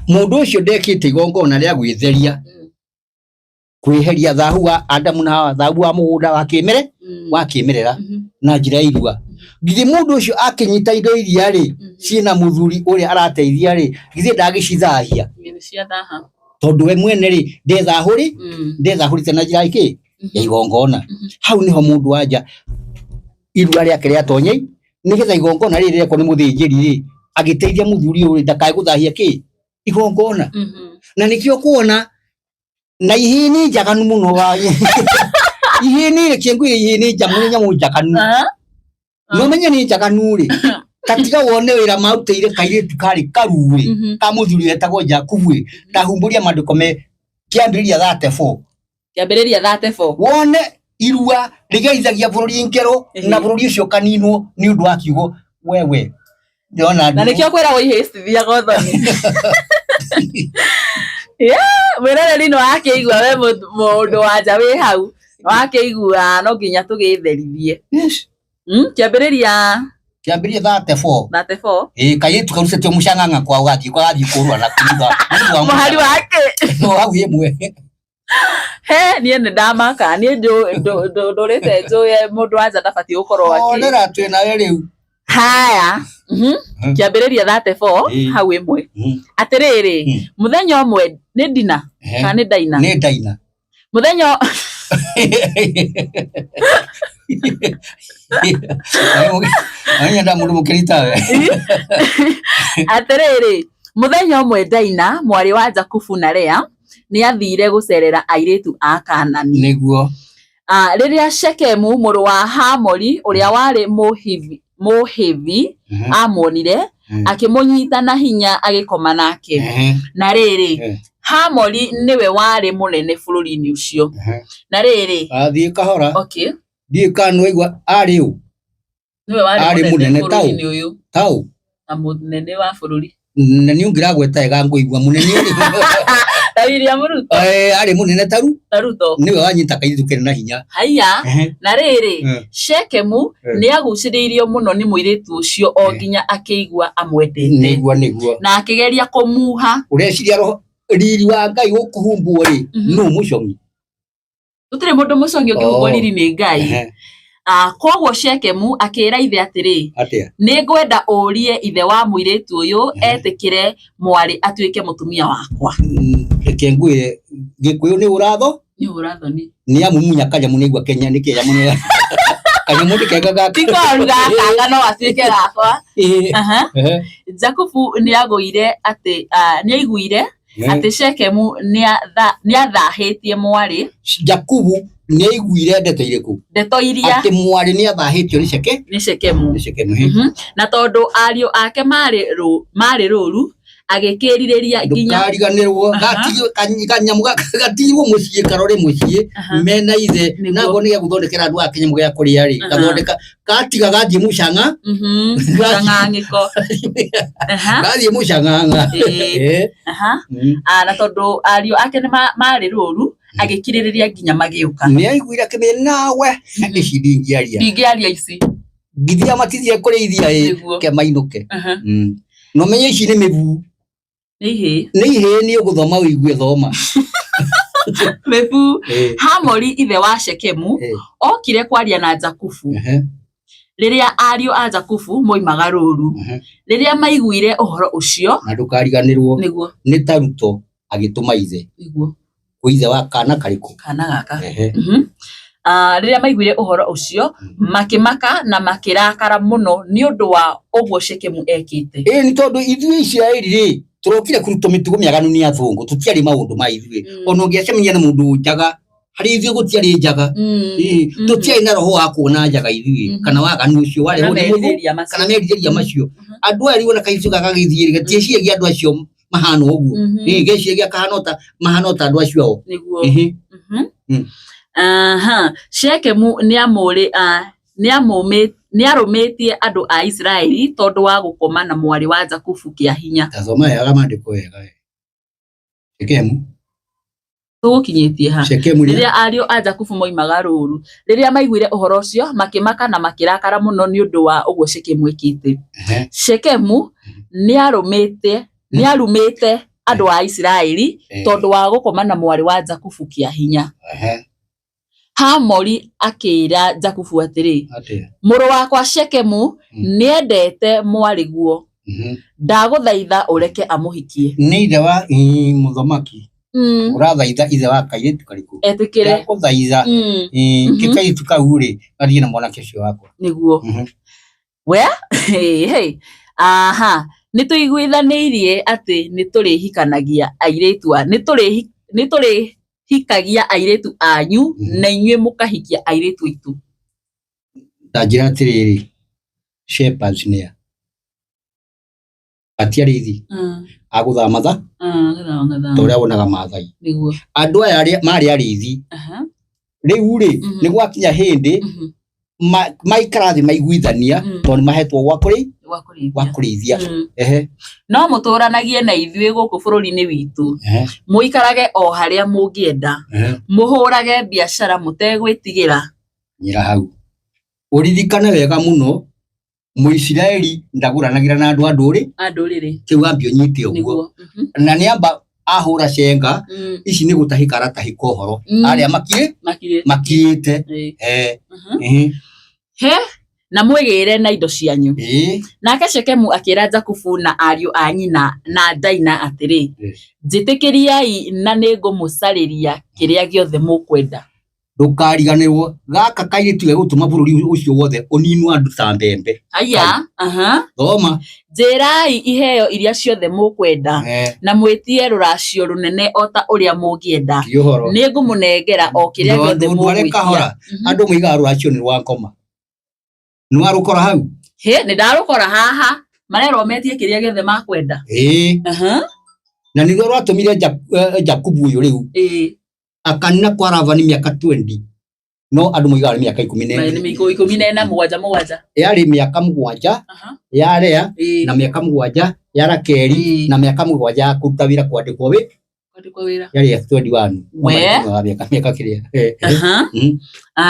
mundu ucio ndekite igongona ria gwitheria kwiheria thahu wa Adamu na Hawa thahu wa mugunda wa kimerera na njira irua githi mundu ucio akinyita indo iria ri ciina muthuri uria arateithia ri githi ndagicithahia tondu we mwene ri ndethahurite na njira iki ya igongona hau niho mundu wanja irua riake ria tonyei nigetha igongona riri reko ni muthinjiri ri agiteithia muthuri uyu ndakae guthahia ki igongona na nikio kuona na ihini njaganu muno wa ihini ri kiengwire ihini nyamu njaganu no menye ni njaganu ri tatiga wone wira mautire kairitu kari karuri ka muthuri etagwo Jakubu tahumburia maandiko me kiambiriria 34 wone irua rigeithagia bururi ngero na bururi ucio kaninwo ni undu wa kiugo wewe ndona na nikio kwira wo ihesithia gothoni mwirere lino akeigua we mundu wanja wi hau akeigua no nginya tugitherithie kiambiriria 34 kairitu karucetio mucang'ang'a kwa ugathi kurua na kuiga mahali wake no hau yemwe he nie ndamaka nie ndorete njoye mundu wanja ndabati ukorwo aki onera twina we riu haya kiambiriria 34 hau imwe atiriri muthenya umwe ni ndina kana ni ndaina muthenya anya nda mundu mukirita we atiriri muthenya umwe Ndaina mwari wa Jakubu na Lea ni athire gucerera airitu a Kaanani niguo riria Shekemu muru wa Hamori uria wari muhivi amonire akimunyita na hinya agikoma nake na riri Hamori niwe wari munene bururi-ini ucio na riri athie kahora okay die kanu igwa ari u niwe wari munene tau na munene wa bururi na ni ungira gweta ega nguigwa munene uri William Ruto ari munene taruto niwe wanyita kairitu kene na hinya haya na riri Shekemu ni aguciriirio muno ni muiritu ucio o nginya akeigua amwendete niguo na akigeria kumuha ureciria roho riri wa Ngai ukuhumbwo ri no mucongi tutire mundu mucongi ukihumbwo riri ni Ngai koguo Shekemu akira ithe atiri ni ngwenda urie ithe wa muiritu uyu etikire mwari atuike mutumia wakwa kengwire gikuyu ni uratho ni amumunya kaja munigwa Kenya ni kenya muno kanya mundi kega tikoruga kanga no atuike rakwa Jakubu ni aguire ati ni aiguire ati Shekemu ni athahitie mwari Jakubu ni aiguire ndeto iria ati mwari ni athahitio ni Shekemu na tondu ario ake mari ruru agikiririria nginya kariganirwo kanyamu gatirwo mucie karore mucie mena ithe nago ni guthondekera andu a Kenya mugia kuria ri gathondeka gatiga gathie mucang'ang'iko gathie mucang'ang'a na tondu ario ake ni mari ruru agikiririria nginya magiuka ni aiguira kimena nawe ici ndingiaria ici ngithia matithia kurithia ke mainuke no menye ici ni mibu ni ihe ni uguthoma wigue thoma mibu Hamori ithe wa Shekemu okire kwaria na Jakubu riria ario a Jakubu moimaga ruru riria maiguire uhoro ucio na ndukariganirwo niguo ni Taruto agituma ithe niguo kuithe wa kana kariku kana gaka riria maiguire uhoro ucio makimaka na makirakara muno ni undu wa uguo Shekemu ekite ni tondu ithuĩ Isiraeli ri turokire kuruta mitugo miaganu ni athungu tutiari maundu ma ithuĩ ona ungiacemania na mundu njaga hari ithuĩ gutiari njaga tutiari na roho wa kuona njaga ithuĩ kana waganu ucio wale kana merirĩria macio andu ari wona kaicu gagagithie gatieciria andu acio mahano uguo geciria kahanota mahanota andu acio niguo Shekemu ni arumitie andu a Israeli tondu wa gukoma na mwari wa Jakubu kia hinya tasoma yaga mandiko wega Shekemu tukinyitie ha Shekemu riria ario a Jakubu moimaga ruru riria maiguire uhoro ucio makimaka na makirakara muno ni undu wa uguo Shekemu ekite Shekemu ni arumite andu a Israeli tondu wa gukoma na mwari wa Jakubu kia hinya Hamori akira Jakubu atiri muru wakwa Shekemu niendete mwari guo ndaguthaitha ureke amuhikie ni ithe wa muthamaki urathaitha ithe wa kairitu kariku etikire guthaitha kikaitu kau ri athie na mwana kecio wako niguo we nituiguithanirie ati niturihikanagia airitu niturihikagia airitu anyu na inyue mukahikia airitu itu tajira atiriri shepherds nia atiarithi aguthamatha toria wonaga mathai niguo andu aya mari arithi riu ri ni gwakinya hindi maikarathi maiguithania tondu mahetwo gwa kurithia no muturanagie na ithuĩ guku bururi-ini witu muikarage o haria mungienda muhurage biashara mutegwitigira nyira hau uririkane wega muno Muisiraeli ndaguranagira na andu anduriri kiu ambio nyite uguo na niamba ahura cenga ici ni gutahika aratahika uhoro aria makirite na mwigire na indo cianyu nake Shekemu akira Jakubu na ariu a nyina na Daina atiri jitikiriai na ningumucariria kiria giothe mukwenda ndukariganirwo gaka kairitu gutuma bururi ucio wothe uninwa andu ta mbembe aya thoma jirai iheo iria ciothe mukwenda na mwitie ruracio runene ota uria mungienda ningumunengera o kiria giothe mugwitia andu muiga ruracio ni rwa ngoma nwa rukora hau ni ndarukora haha marero metie kiria giothe makwenda na niguo rwatumire Jakubu uyu riu akanina kwa Ravani miaka 20 no andu muiga ari miaka 14 yari miaka 7 yaria na miaka 7 ya Rakeli na miaka 7 ya kutawira kwandikwo wira yari 21 miaka kiria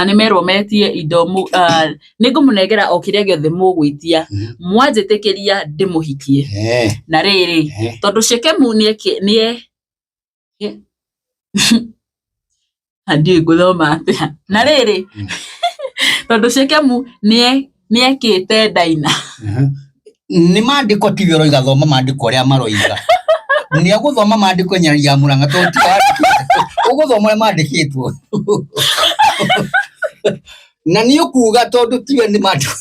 ni merwo metie indo ningumunengera o kiria giothe mugwitia mwanjitikiria ndimuhikie na riri tondu Shekemu nie andi guthoma atia na riri tondu Shekemu niekite Daina ni mandiko tivyo igathoma mandiko ria maroiga ni aguthoma mandiko nyaria muranga tondu uguthoma mandikitwo na ni ukuga tondu tiwe ni mandiko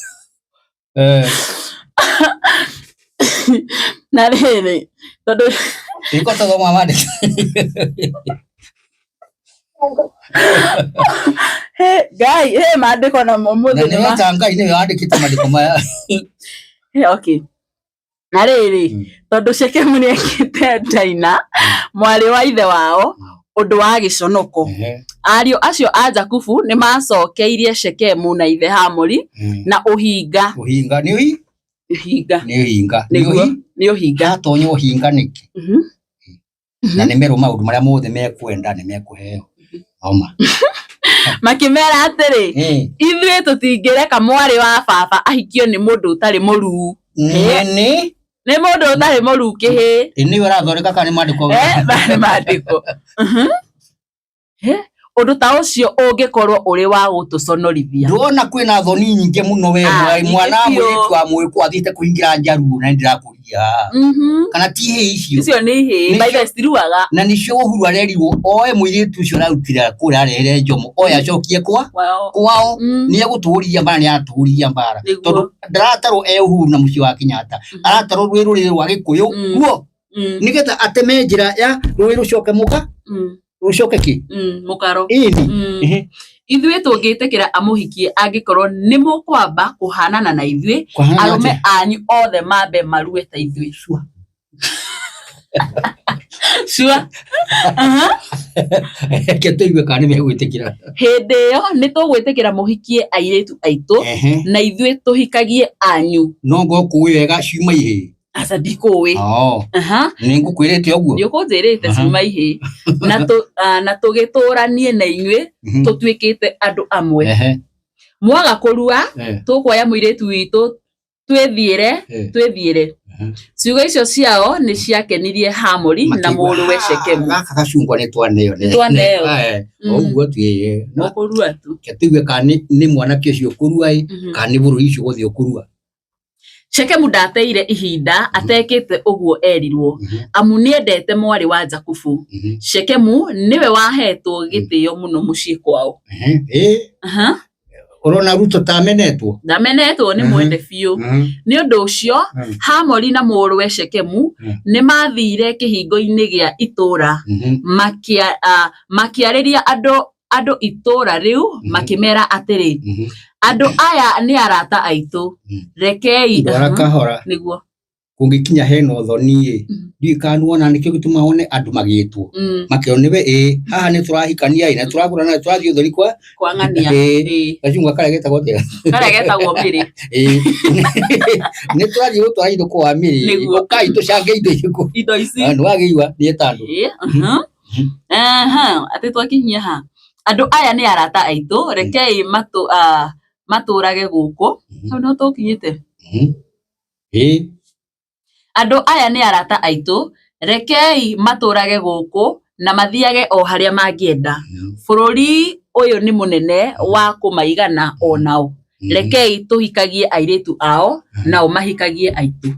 na riri tondu iko thoma mandiko guy mandiko na mumuthi ni matanga ine yandikite mandiko maya okay na riri tondu Shekemu niekite Daina mwari wa ithe wao undu wa giconoko ario acio a Jakubu ni macokeirie Shekemu na ithe Hamori na uhinga ni uhinga tonyo uhinga niki na nimero maundu maria mothe mekwenda ni mekuheo Oma. Makimera atiri. Ithuĩ tũtingĩreka mwarĩ wa baba ahikio nĩ mũndũ ũtarĩ mũruu. Nĩ mũndũ ũtarĩ mũruu kĩhĩ. Nĩ ũrathondeka kana nĩ mandĩko? Nĩ mandĩko. Ũndũ ta ũcio ũngĩkorwo ũrĩ wa gũtũconorithia. Ndona kwĩna thoni nyingĩ mũno we mwana mũirĩtu wa mũĩkũ athiĩte kũingĩra njaruo na ndĩrakũria. Kana ti ihĩ icio. Icio nĩ ihĩ, baitha citiruaga. Na nĩcio Uhuru arerirwo oe mũirĩtu ũcio ararutire kũrĩa arehere Njomo oe acokie kwao nĩ egũtũũria mbara nĩ aratũũria mbara. Tondũ ndaratarwo Uhuru na mũciĩ wa Kenyatta. Aratarwo rũrĩrĩ rwa Gĩkũyũ ruo nĩgetha ateme njĩra ya rũĩ rũcoke mũka. Ucoke ki mukaro ithuĩ tũngĩtĩkĩra amũhikie angĩkorwo nĩ mũkwamba kũhanana na ithuĩ arũme anyu othe mambe marue ta ithuĩ Sure. Ketũigue kana nĩ megwĩtĩkĩra. Hĩndĩ ĩyo nĩ tũgwĩtĩkĩra mũhikie airĩtu aitũ na ithuĩ tũhikagie anyu. No ngokũĩ wega ciuma ihĩ. Asa ndikũĩ. Nĩ ngũkwĩrĩte ũguo. Nĩ ũkũnjĩrĩte ciuma ihĩ. Na tũgĩtũranie na inyuĩ tũtuĩkĩte andũ amwe. Mwaga kũrua tũkuoya mũirĩtu witũ twĩthiĩre. Ciugo icio ciao nĩ ciakenirie Hamori na mũrũwe Shekemu. Gaka gacungwa nĩ twaneo. Ũguo tuĩye. No kũrua tu. Ketũigue kana nĩ mwanake ũcio kũrua kana nĩ bũrũri ũcio gũthiĩ kũrua. Shekemu ndateire ihinda atekĩte ũguo erirwo amu nĩendete mwarĩ wa Jakubu. Shekemu nĩwe wahetwo gĩtĩo mũno mũciĩ kwao. Urona Ruto tamenetwo. Ndamenetwo nĩ mwende biũ. Nĩ ũndũ ũcio Hamori na mũrũwe Shekemu nĩ mathire kĩhingo-inĩ gĩa itũũra makĩarĩria andũ itũũra rĩu makĩmera atĩrĩ andũ aya nĩ arata aitũ rekei nĩguo kũngĩkinya hena ũthoni ndikanuona nĩkĩo gĩtũma one andũ magĩtwo makĩo nĩwe haha nĩ tũrahikania na tũragũrana tũrathiĩ ũthoni kwa ng'ania gacungwa karĩa getagwo Mĩrĩ nĩ tũrathiĩ gũtwara indo kwa Mĩrĩ ũkai tũcange indo ici nĩwagĩigua nĩ etandũ atĩ twakinyia ha andũ aya nĩ arata aitũ rekei matũrage gũkũ no tũkinyĩte andũ aya nĩ arata aitũ rekei matũrage gũkũ na mathiage o harĩa mangĩenda bũrũri ũyũ nĩ mũnene wa kũmaigana o nao rekei tũhikagie airĩtu ao nao mahikagie aitũ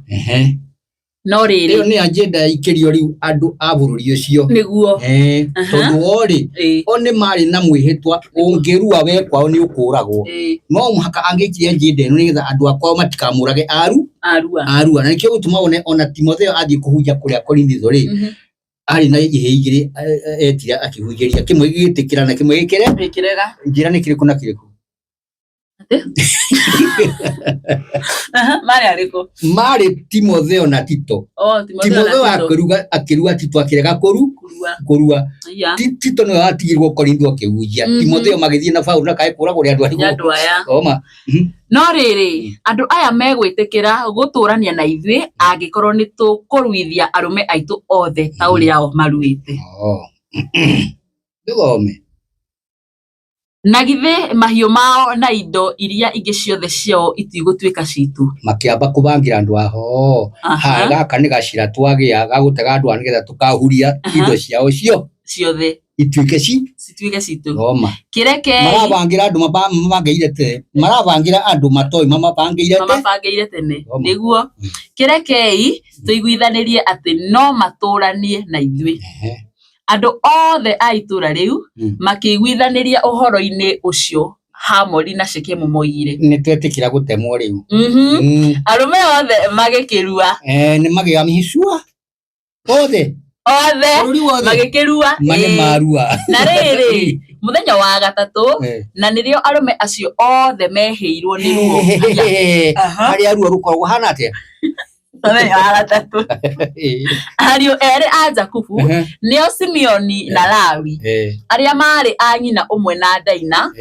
no rĩrĩ ĩyo nĩ agenda ikĩrio rĩu andũ a bũrũri ũcio nĩguo tondũ o nĩ marĩ na mwĩhĩtwa ũngĩrua we kwao nĩ ũkũragwo no mũhaka angĩkiria agenda ĩno nĩgetha andũ akwao matikamũrage arua na nĩkĩo gũtũma ona Timotheo athiĩ kũhunjia kũrĩa Korinitho rĩ arĩ na ihĩ igĩrĩ etire akĩhunjĩria kĩmwe gĩgĩtĩkĩra na kĩmwe gĩkĩrega njĩra nĩ kĩrĩkũ na kĩrĩkũ Marĩ Timotheo na Tito. Timotheo akĩruga Tito akĩrega kũrua. Tito nĩwe watigirwo Korintho akĩhunjia. Timotheo magĩthiĩ na Paulo na kaĩ kũragwo nĩ andũ aya. No rĩrĩ andũ aya megwĩtĩkĩra gũtũrania na ithuĩ angĩkorwo nĩ tũkũruithia arũme aitũ othe ta ũrĩa maruĩte. Ndũgome. Na githĩ mahiũ mao na indo iria ingĩ ciothe ciao itigũtuĩka citũ makĩamba kũbangira andũ aho gaka nĩ gacira twagĩa gagũtega andũ nĩgetha tũkahuria indo ciao ciothe ituĩke citũ kĩreke marabangira andũ marabangira andũ matoi mamabangĩire tene nĩguo kĩrekei tũiguithanĩrie atĩ no matũranie na ithuĩ andũ othe a itũra rĩu makĩiguithanĩria ũhoro-inĩ ũcio Hamori na Shekemu moigire nĩ twetĩkĩra gũtemwo rĩu arũme othe magĩkĩrua nĩ magĩamihicua othe magĩkĩrua marua na rĩrĩ mũthenya wa gatatũ na nĩrĩo arũme acio othe mehĩirwo nĩ ruo harĩa ruo rũkoragwo hana atĩa ariũ erĩ a Jakubu nĩo Simeoni na Lawi arĩa marĩ a nyina ũmwe na Daina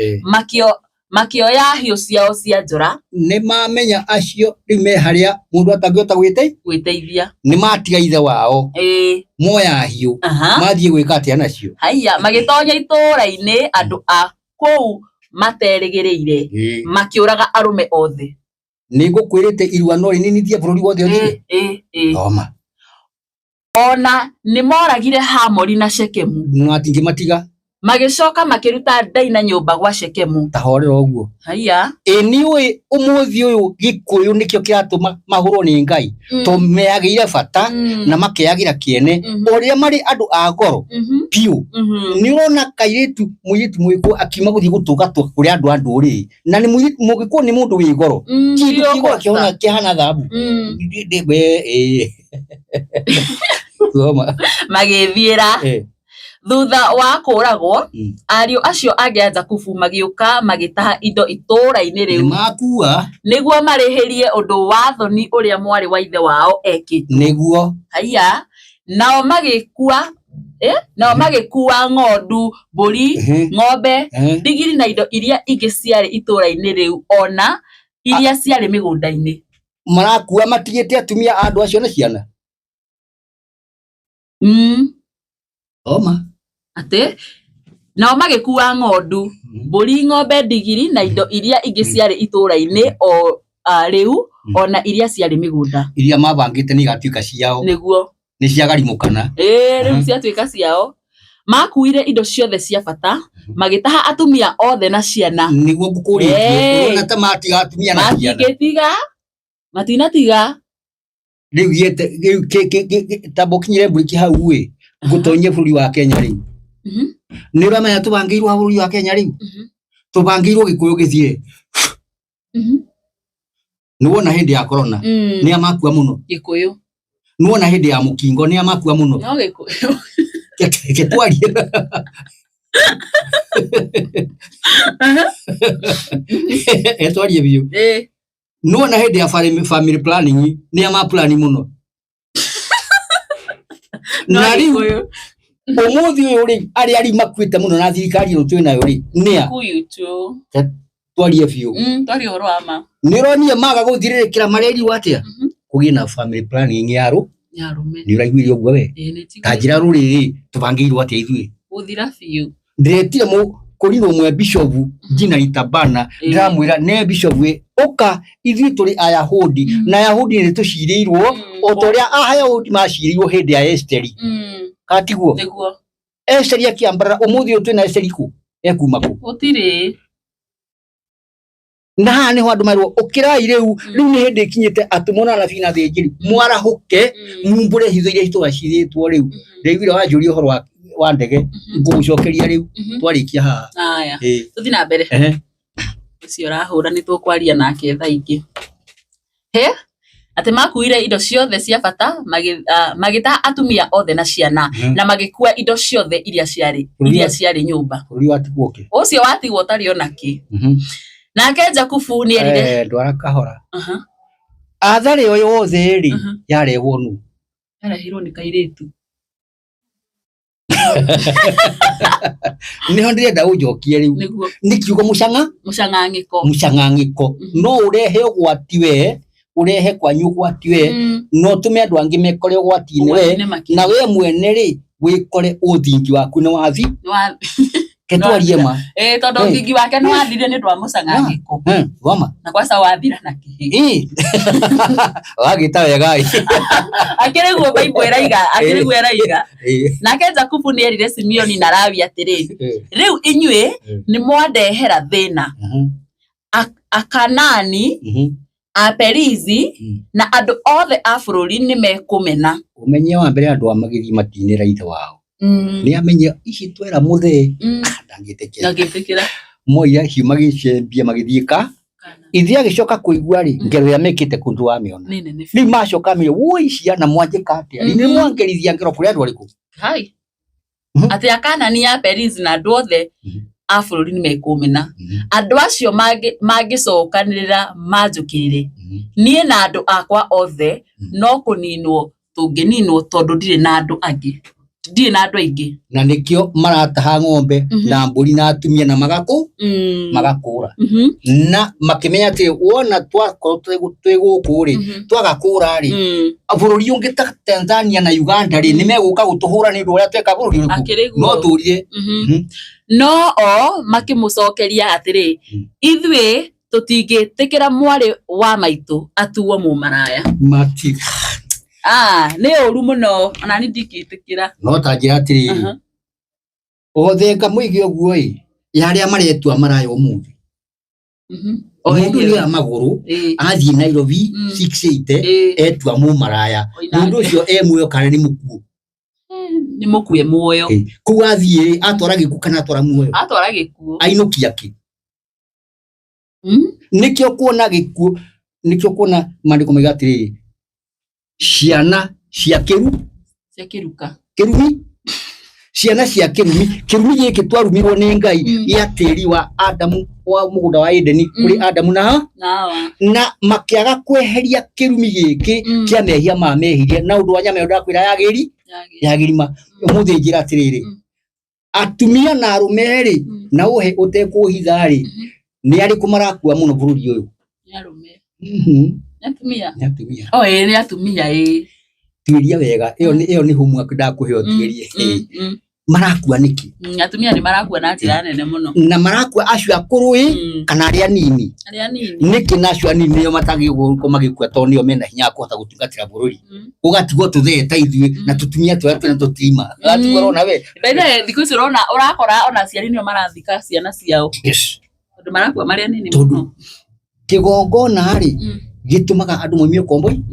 makioya hiũ ciao cia njora nĩ mamenya acio rĩu me harĩa mũndũ atangĩhota gwĩteithia nĩ matiga ithe wao moya hiũ mathiĩ gwĩka atĩa nacio. Haiya magĩtonya itũũra-inĩ andũ a kũu materĩgĩrĩire makĩũraga arũme othe. Nĩ ngũkwĩrĩte irua no rĩninithie bũrũri wothe ũthire. Thoma. Ona nĩ moragire Hamori na Shekemu no atingĩmatiga magĩcoka makĩruta Daina nyũmba gwa Shekemu. Tahorera ũguo. Haiya Nĩũĩ ũmũthĩ ũyũ Gĩkũyũ nĩkĩo kĩratũma mahũrwo nĩ Ngai to meagĩire bata na makeagĩra kĩene ũrĩa marĩ andũ a goro piũ. Nĩũrona kairĩtu mũirĩtu mũgĩkũyũ akiuma gũthiĩ gũtũgatwo kũrĩ andũ a ndũrĩrĩ na nĩ mũgĩkũyũ nĩ mũndũ wĩ goro kĩndũ kĩgoro kĩona kĩhana thahabu magĩthiĩra. Thutha wa kũragwo ariũ acio angĩ a Jakubu magĩũka magĩtaha indo itũũra-inĩ rĩu makua nĩguo marĩhĩrie ũndũ wa thoni ũrĩa mwarĩ wa ithe wao ekĩte nĩguo. Haiya nao magĩkua ng'ondu, mbũri, ng'ombe, ndigiri na indo iria ingĩ ciarĩ itũũra-inĩ rĩu ona iria ciarĩ mĩgũnda-inĩ. Marakua matigĩte atumia andũ acio na ciana. Oma. Atĩ nao magĩkua ng'ondu, mbũri, ng'ombe, ndigiri na indo iria ingĩ ciarĩ itũũra-inĩ o rĩu ona iria ciarĩ mĩgũnda iria mabangĩte nĩ igatuĩka ciao nĩguo nĩ ciagarimũkana. Rĩu ciatuĩka ciao. Makuire indo ciothe cia bata magĩtaha atumia othe na ciana. Nĩguo ngũkũrĩtie ũrona ta matiga atumia na ciana. Matinatiga. Rĩu gĩete tambokinyire mbũrĩki hau ĩ ngũtonyie bũrũri wa Kenya rĩu. Nĩ ũramenya tũbangĩirwo bũrũri wa Kenya rĩu tũbangĩirwo Gĩkũyũ gĩthire. Nĩwona hĩndĩ ya corona nĩ amakua mũno Gĩkũyũ. Nĩwona hĩndĩ ya mũkingo nĩ amakua mũno. No Gĩkũyũ. Ketwarie. Etwarie biũ. Nĩwona hĩndĩ ya family planning nĩ amaplan mũno. Na rĩu ũmũthĩ ũyũ rĩ arĩa makuĩte mũno na thirikari ĩyo twĩ nayo rĩ nĩa twarie biũ. Twarie ũhoro wa ma. Nĩũronire maga gũthirĩrĩkĩra marerirwo atĩa kũgĩe na family planning ya arũme. Nĩ ũraiguire ũguo we ta njĩra rũrĩrĩ tũbangĩirwo atĩa ithuĩ gũthira biũ. Ndiretire mũkũrinwo mwe bishop Gina Itabana ndiramwĩra ne bishop we ũka ithuĩ tũrĩ Ayahudi na Ayahudi nĩ tũcirĩirwo o torĩa Ayahudi macirĩirwo hĩndĩ ya Esteri. Katiguo nĩguo Esteri akĩambara ũmũthĩ ũyũ twĩna Esteri kũ ekuma kũ gũtirĩ. Na haha nĩho andũ marwo ũkĩrai rĩu nĩ hĩndĩ ikinyĩte atĩ mwana anabii na thĩnjĩri mwarahũke mumbũre hitho iria itũgacirĩtwo rĩu. Ndaiguire wanjũria ũhoro wa ndege ngũcokeria rĩu twarĩkia haha. Aya tũthiĩ na mbere ũcio ũrahũra nĩ tũkwaria nake thaa ingĩ. Atĩ makuire indo ciothe cia bata magĩtaha atumia othe na ciana na magĩkua indo ciothe iria ciarĩ nyũmba. Ũcio watigwo ũtarĩ ona kĩ. Nake Jakubu nĩ erire ndwara kahora. Atharĩ o yothe rĩ yarehwo nũ? Yarehirwo nĩ kairĩtu. Nĩho ndĩrenda ũnjokie rĩu nĩ kiugo mũcang'ang'ĩko no ũrehe ũgwati we urehe kwanyu ũgwati we no tũme andũ angĩ mekore ũgwati-inĩ we na we mwene rĩ wĩkore ũthingi waku nĩ wathi. Ketwarie ma tondũ ũthingi wake nĩ wathire nĩ ũndũ wa mũcang'ang'ĩko. Goma na kwaca wathira na kĩhĩ wagĩta wega akĩrĩguo Bible ĩraiga. Nake Jakubu nĩ erire Simeoni na Lawi atĩrĩ rĩu inyuĩ nĩ mwandehera thĩna Akanani Aperizi na andũ othe a bũrũri nĩ mekũmena. Ũmenye wa mbere andũ amagĩthi matinĩra ithe wao nĩ amenya ici twera mũthee ndangĩtĩkĩra moya hiuma gĩcembia magĩthiĩka ithe agĩcoka kũigua rĩ ngero ya mekĩte kũndũ wa mĩona rĩu macoka mĩo woi ciana mwanjĩka atĩa nĩ mwangerithia ngero kũrĩ andũ arĩkũ atĩ Akanani Aperizi na andũ othe a bũrũri nĩ mekũmena. Andũ acio mangĩcokanĩrĩra manjũkĩrĩre niĩ na andũ akwa othe no kũninwo tũngĩninwo tondũ ndirĩ na andũ angĩ. ndie na andu aingi na nikio marataha ng'ombe na mburi na atumia na magakura na makimenya ati wona twako twiguku ri twagakura ri bururi ungi ta Tanzania na Uganda ri nimeguka gutuhura ni ndu uria tweka bururi uriku no turire no o makimucokeria atiri ithwe tutingitikira mwari wa maitu atuo mumaraya mati ni uru muno ona ni ndikitikira no tanjira atiri othenga muigi oguo yaria maretua maraya umuthi mundu ni amaguru athi Nairobi 680 etua mumaraya mundu ucio muoyo kana ni mukuo ni mukuye muoyo ku athie atwara giku kana atwara muoyo atwara gikuo ainukia ki nikio kuona gikuo nikio kuona mandiko megatiri ciana cia kiruka kirumi ciana cia kirumi giki twarumirwo ni Ngai ya tiri wa Adamu wa mugunda wa Edeni kuri Adamu na makiaga kweheria kirumi giki kia mehia ma mehiria na undu wa nyame ndakwira yagirima umuthi njira atiriri atumia na arumeri na uhe utekuhitha ri ni ari kumarakua muno bururi uyu ni arume atumia ni atumia tiria wega iyo ni homework ndakuheo tirie marakua niki atumia ni marakua na njira nene muno na marakua acio akuru kana aria nini niki nacio nini yo matagi guko magikua to nio mena hinya kuhota gutungatira bururi ugatigwo tutheta ithue na tutumia twatu na tutima gatigwo rona we bende thiku ici rona urakora ona ciari nio marathika ciana ciao ndu marakua maria nini muno kigongona ri gitumaga andu moimio komboi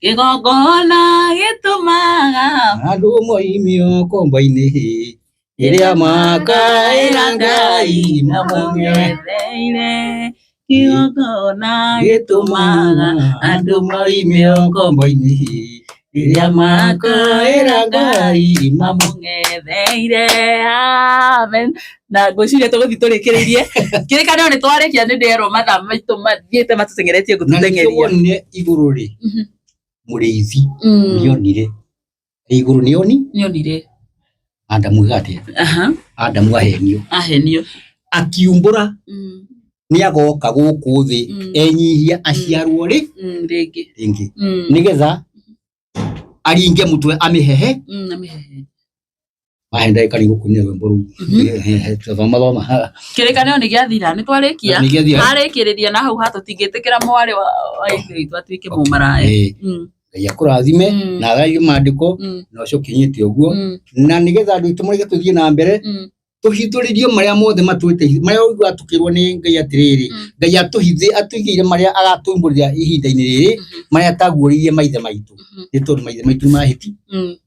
kigongona gitumaga andu moimio komboi-ini iria makaira Ngai mamugetheire kigongona gitumaga andu moimio komboi-ini iria makaira Ngai mamugetheire amen na ngwiciria tuguthi turikiririe kirikanio ni twarikia ni ndero matha maitu mathiete matutengeretie gututengeria ni iguru ri muriithi nionire iguru nionire Adamu gati Adamu ahenio akiumbura ni agoka guku thi enyihia aciarwo ri ringi nigetha aringe mutwe amihehe mahenda ikari gukunia wemboru thoma kirikanio ni giathira ni twarikia arikiriria na hau hatutingitikira mwari wa ithu atuike mumaraya Ngai akurathime na thayo mandiko na ucio kinyite uguo na nigetha andu itumurige tuthie na mbere tuhithuririo maria mothe matwite maria uigwa tukirwo ni Ngai atiriri Ngai atuhithire maria agatumburira ihinda-ini riri maria taguuririe maithe maitu ni tondu maithe maitu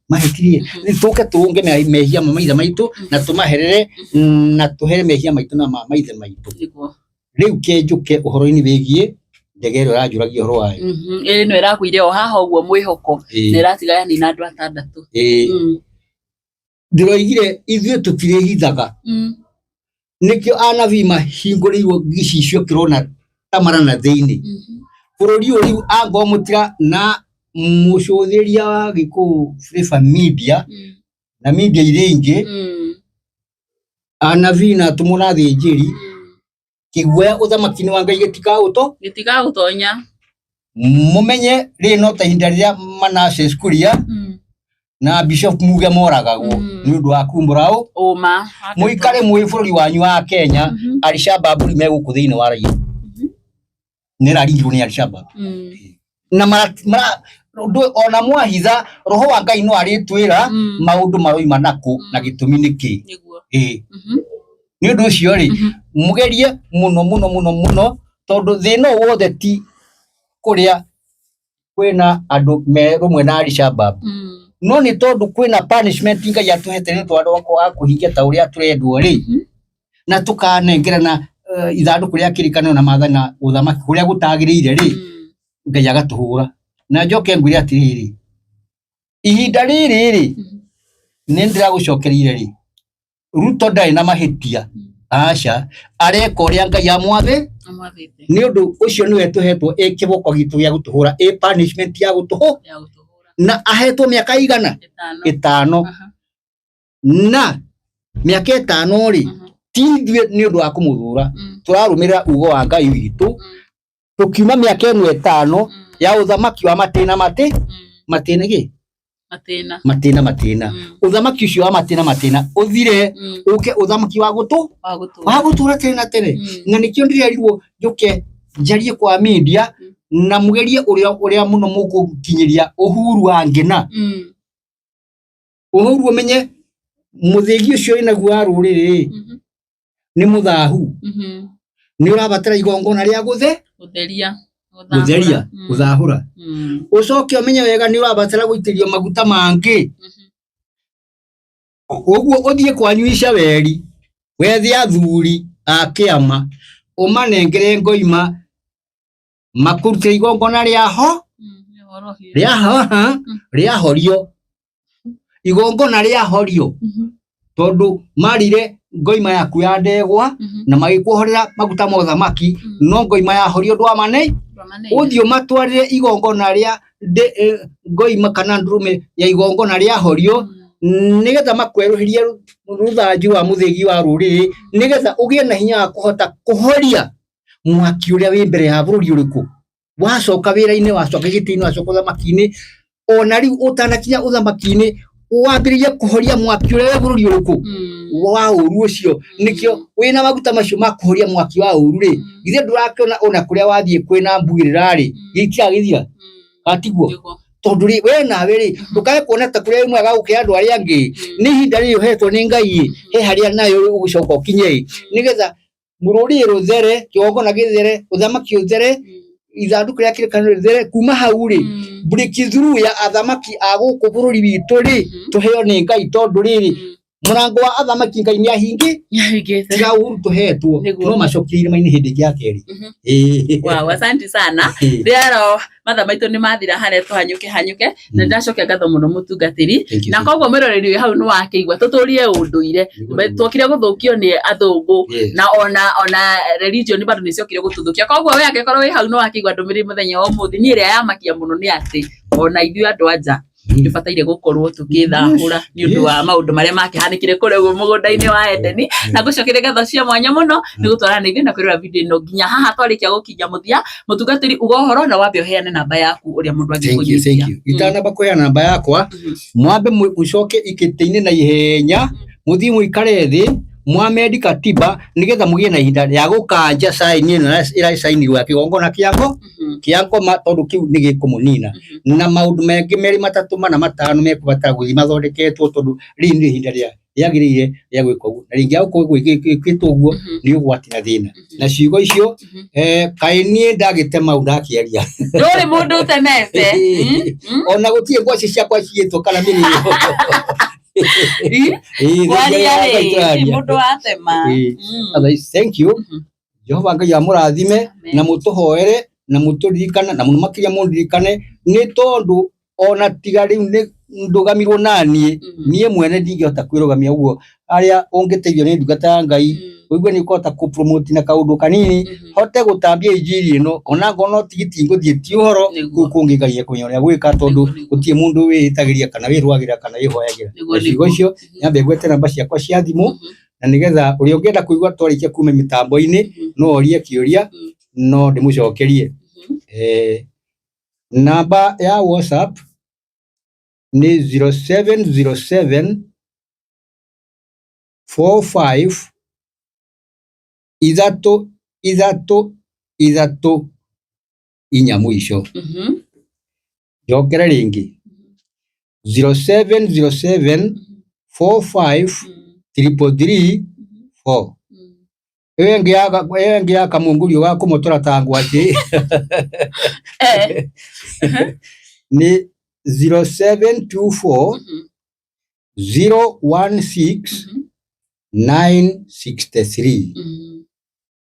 mahetirie tuke tuunge mehia maithe maitu na tumaherere na tuhere mehia maitu na maithe maitu riu kenjuke uhoro-ini wigie ndege ĩrĩa ũranjũragia ũhoro wayo ĩrĩ no ĩrakuire o haha ũguo mwĩhoko na ĩratigaya na andũ 6 ndiroigire ithuĩ tũtirĩhithaga nĩkĩo anabii mahingũrĩirwo gĩcicio kĩrona tamara na thĩinĩ bũrũri ũyũ angomũtira na mũcũthĩria wa Gĩkũyũ Flavour Media na media irĩ ingĩ anabii na atũmwo na athĩnjĩri kiguoya uthamaki-inĩ wa Ngai gĩtikagũtonya mumenye rĩno ta ihinda rĩrĩa Manasseh Kuria na Bishop Muge moragagwo nĩ ũndũ wa kumbũra ũma mũikare mwĩ bũrũri wanyu wa Kenya Al-Shabaab megũkũ thĩinĩ wa raia nĩ raringirwo nĩ Al-Shabaab na ona mwahitha roho wa Ngai no arĩtwĩra maũndũ maroima naku na gĩtũmi nĩkĩ ni undu ucio ri mugerie muno tondu thina wothe ti kuria kwina andu me rumwe na Al-Shabaab no ni tondu kwina punishment Ngai atuhete ni twandu wa kuhingia ta uria turendwo ri na tukanengerana ithanduku ria kirikanio na maathana uthamaki kuria gutagirire ri Ngai agatuhura na njoke ngwire atiriri ihinda riri ri ni ndira gucokerire ri Ruto ndai na mahitia aca areka uria Ngai amwathite ni undu ucio niwe tuhetwo kiboko gitu gya gutuhura punishment ya gutuhura na ahetwo miaka igana 5 na miaka 5 ri tithwe ni undu wa kumuthura turarumirira ugo wa Ngai witu tukiuma miaka 5 ya uthamaki wa matena uthamaki ucio wa matena uthire uke uthamaki wa gutura tena tene na nikio ndirerirwo njuke njarie kwa media na mugerie uria muno mugukinyiria uhuru wa ngina uhuru umenye muthigi ucio inaguo wa ruriri ni muthahu ni urabatara igongona ria gutheria uthahura ucoke umenye wega ni urabatara guitirio maguta mangi uguo uthie kwanyuisha weri wethi athuri a kiama umanengere ngoima makurute igongona ria horio igongona ria horio tondu marire ngoima yaku ya ndegwa na magikuhorera maguta mothamaki no ngoima ya horio ndwamane uthio matwarire igongona ria ngoima kana ndurume ya igongona ria horio nigetha makweruhirie ruthanju wa muthigi wa ruriri nigetha ugie na hinya wa kuhota kuhoria mwaki uria wi mbere ya bururi uriku wacoka wira-ini wacoka gitini wacoka uthamaki-ini ona riu utanakinya uthamaki-ini wambiririe kuhoria mwaki uria wi bururi uriku wa uru ucio nikio wina maguta macio ma kuhoria mwaki wa uru ri githe ndurakiona ona kuria wathie kwina mbugirira ri gitia githia atiguo tondu ri we nawe ri ndukae kuona ta kuria imwe gaguke andu aria angi ni hinda ri uhetwo ni Ngai he haria nayo ugucoka ukinye nigetha bururi ruthere kigongona githere uthamaki uthere ithanduku ria kirikaniro rithere kuma hau ri breakthrough ya athamaki a guku bururi witu ri tuheo ni Ngai tondu riri murango wa athamaki Ngai ni ahingi tiga uru tuhetwo no macokie irima-ini hindi ya keri wow asante sana rero matha maitu ni mathira haria tuhanyuke na ndacokia ngatho muno mutungatiri na koguo mwiroreri hau ni wakeigua tuturie unduire twokire guthukio ni athungu na ona religion bado ni ciokire gututhukia koguo we angekorwo wi hau ni wakeigua ndumiri muthenya wa muthi ni ria yamakia muno ni ati ona ithuĩ andũ anja tubataire gukorwo tukithahura ni undu wa maundu maria makihanikire kure mugunda-ini wa Edeni na gucokire ngatho cia mwanya muno ni gutwara ni na kwirira video ino nginya haha twarikia gukinya muthia mutungatiri ugohoro na wambe uheane namba yaku uria mundu angikunyithia itanamba kuheana namba yakwa mwambe mucoke ikite-ini na ihenya muthii muikare thi mwamendi katiba nigetha mugie na ihinda ya gukanja saini ino ira saini gwa kigongona kiango tondu kiu ni gikumunina na maundu mengi meri matatu mana matano mekubatara guthi mathondeketwo tondu ri ni ihinda ria yagirire ya gwika uguo na ringi auko gwikitwo uguo ni ugwati na thina na ciugo icio kaini ndagite maundu akiaria nduri mundu utemete ona gutie ngwaci ciakwa ciitwo kana mini thank you Jehova Ngai amurathime na mutuhoere na muturirikana na muno makiria mundirikane ni tondu ona tiga riu ni ndugamirwo nanie nie mwene ndingihota kwirugamia uguo aria ungiteithio ni ndungata ya Ngai uigwe ni kota ku promote na kaundu kanini hote gutambia injiri ino ona ngono tigiti nguthie ti uhoro kungi Ngai akunya uria gwika tondu gutie mundu wihitagiria kana wirwagira kana wihoyagira ciugo icio nyambe gwete namba ciakwa cia thimu na nigetha uria ungienda kuigwa twarikia kuma mitambo-ini no orie kiuria no ndimucokerie namba ya WhatsApp ni 0707 45 ithatũ inya mwisho jokera ringi 0707 45 333 4 engi ya kamungurio ga kumotora tangwaje ni 0724 016 963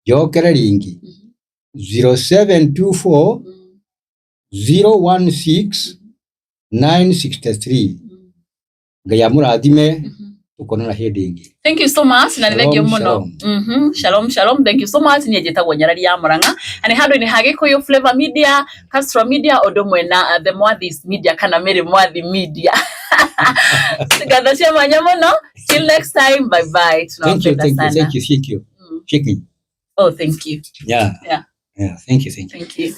jokera ringi 0724 016 963 Ngai amurathime tukonana hindi ingi. Thank you so much na nithegio muno. Shalom shalom, thank you so much. Ni njitagwo Nyarari ya Murang'a ani handu ni Hagikuyu Flavor Media, Castro Media, odumwe na The Mwathis Media kana Mary Mwathi Media. Gatho cia mwanya muno. Till next time, bye bye. Thank you. Oh, thank you. Yeah, thank you. Thank you.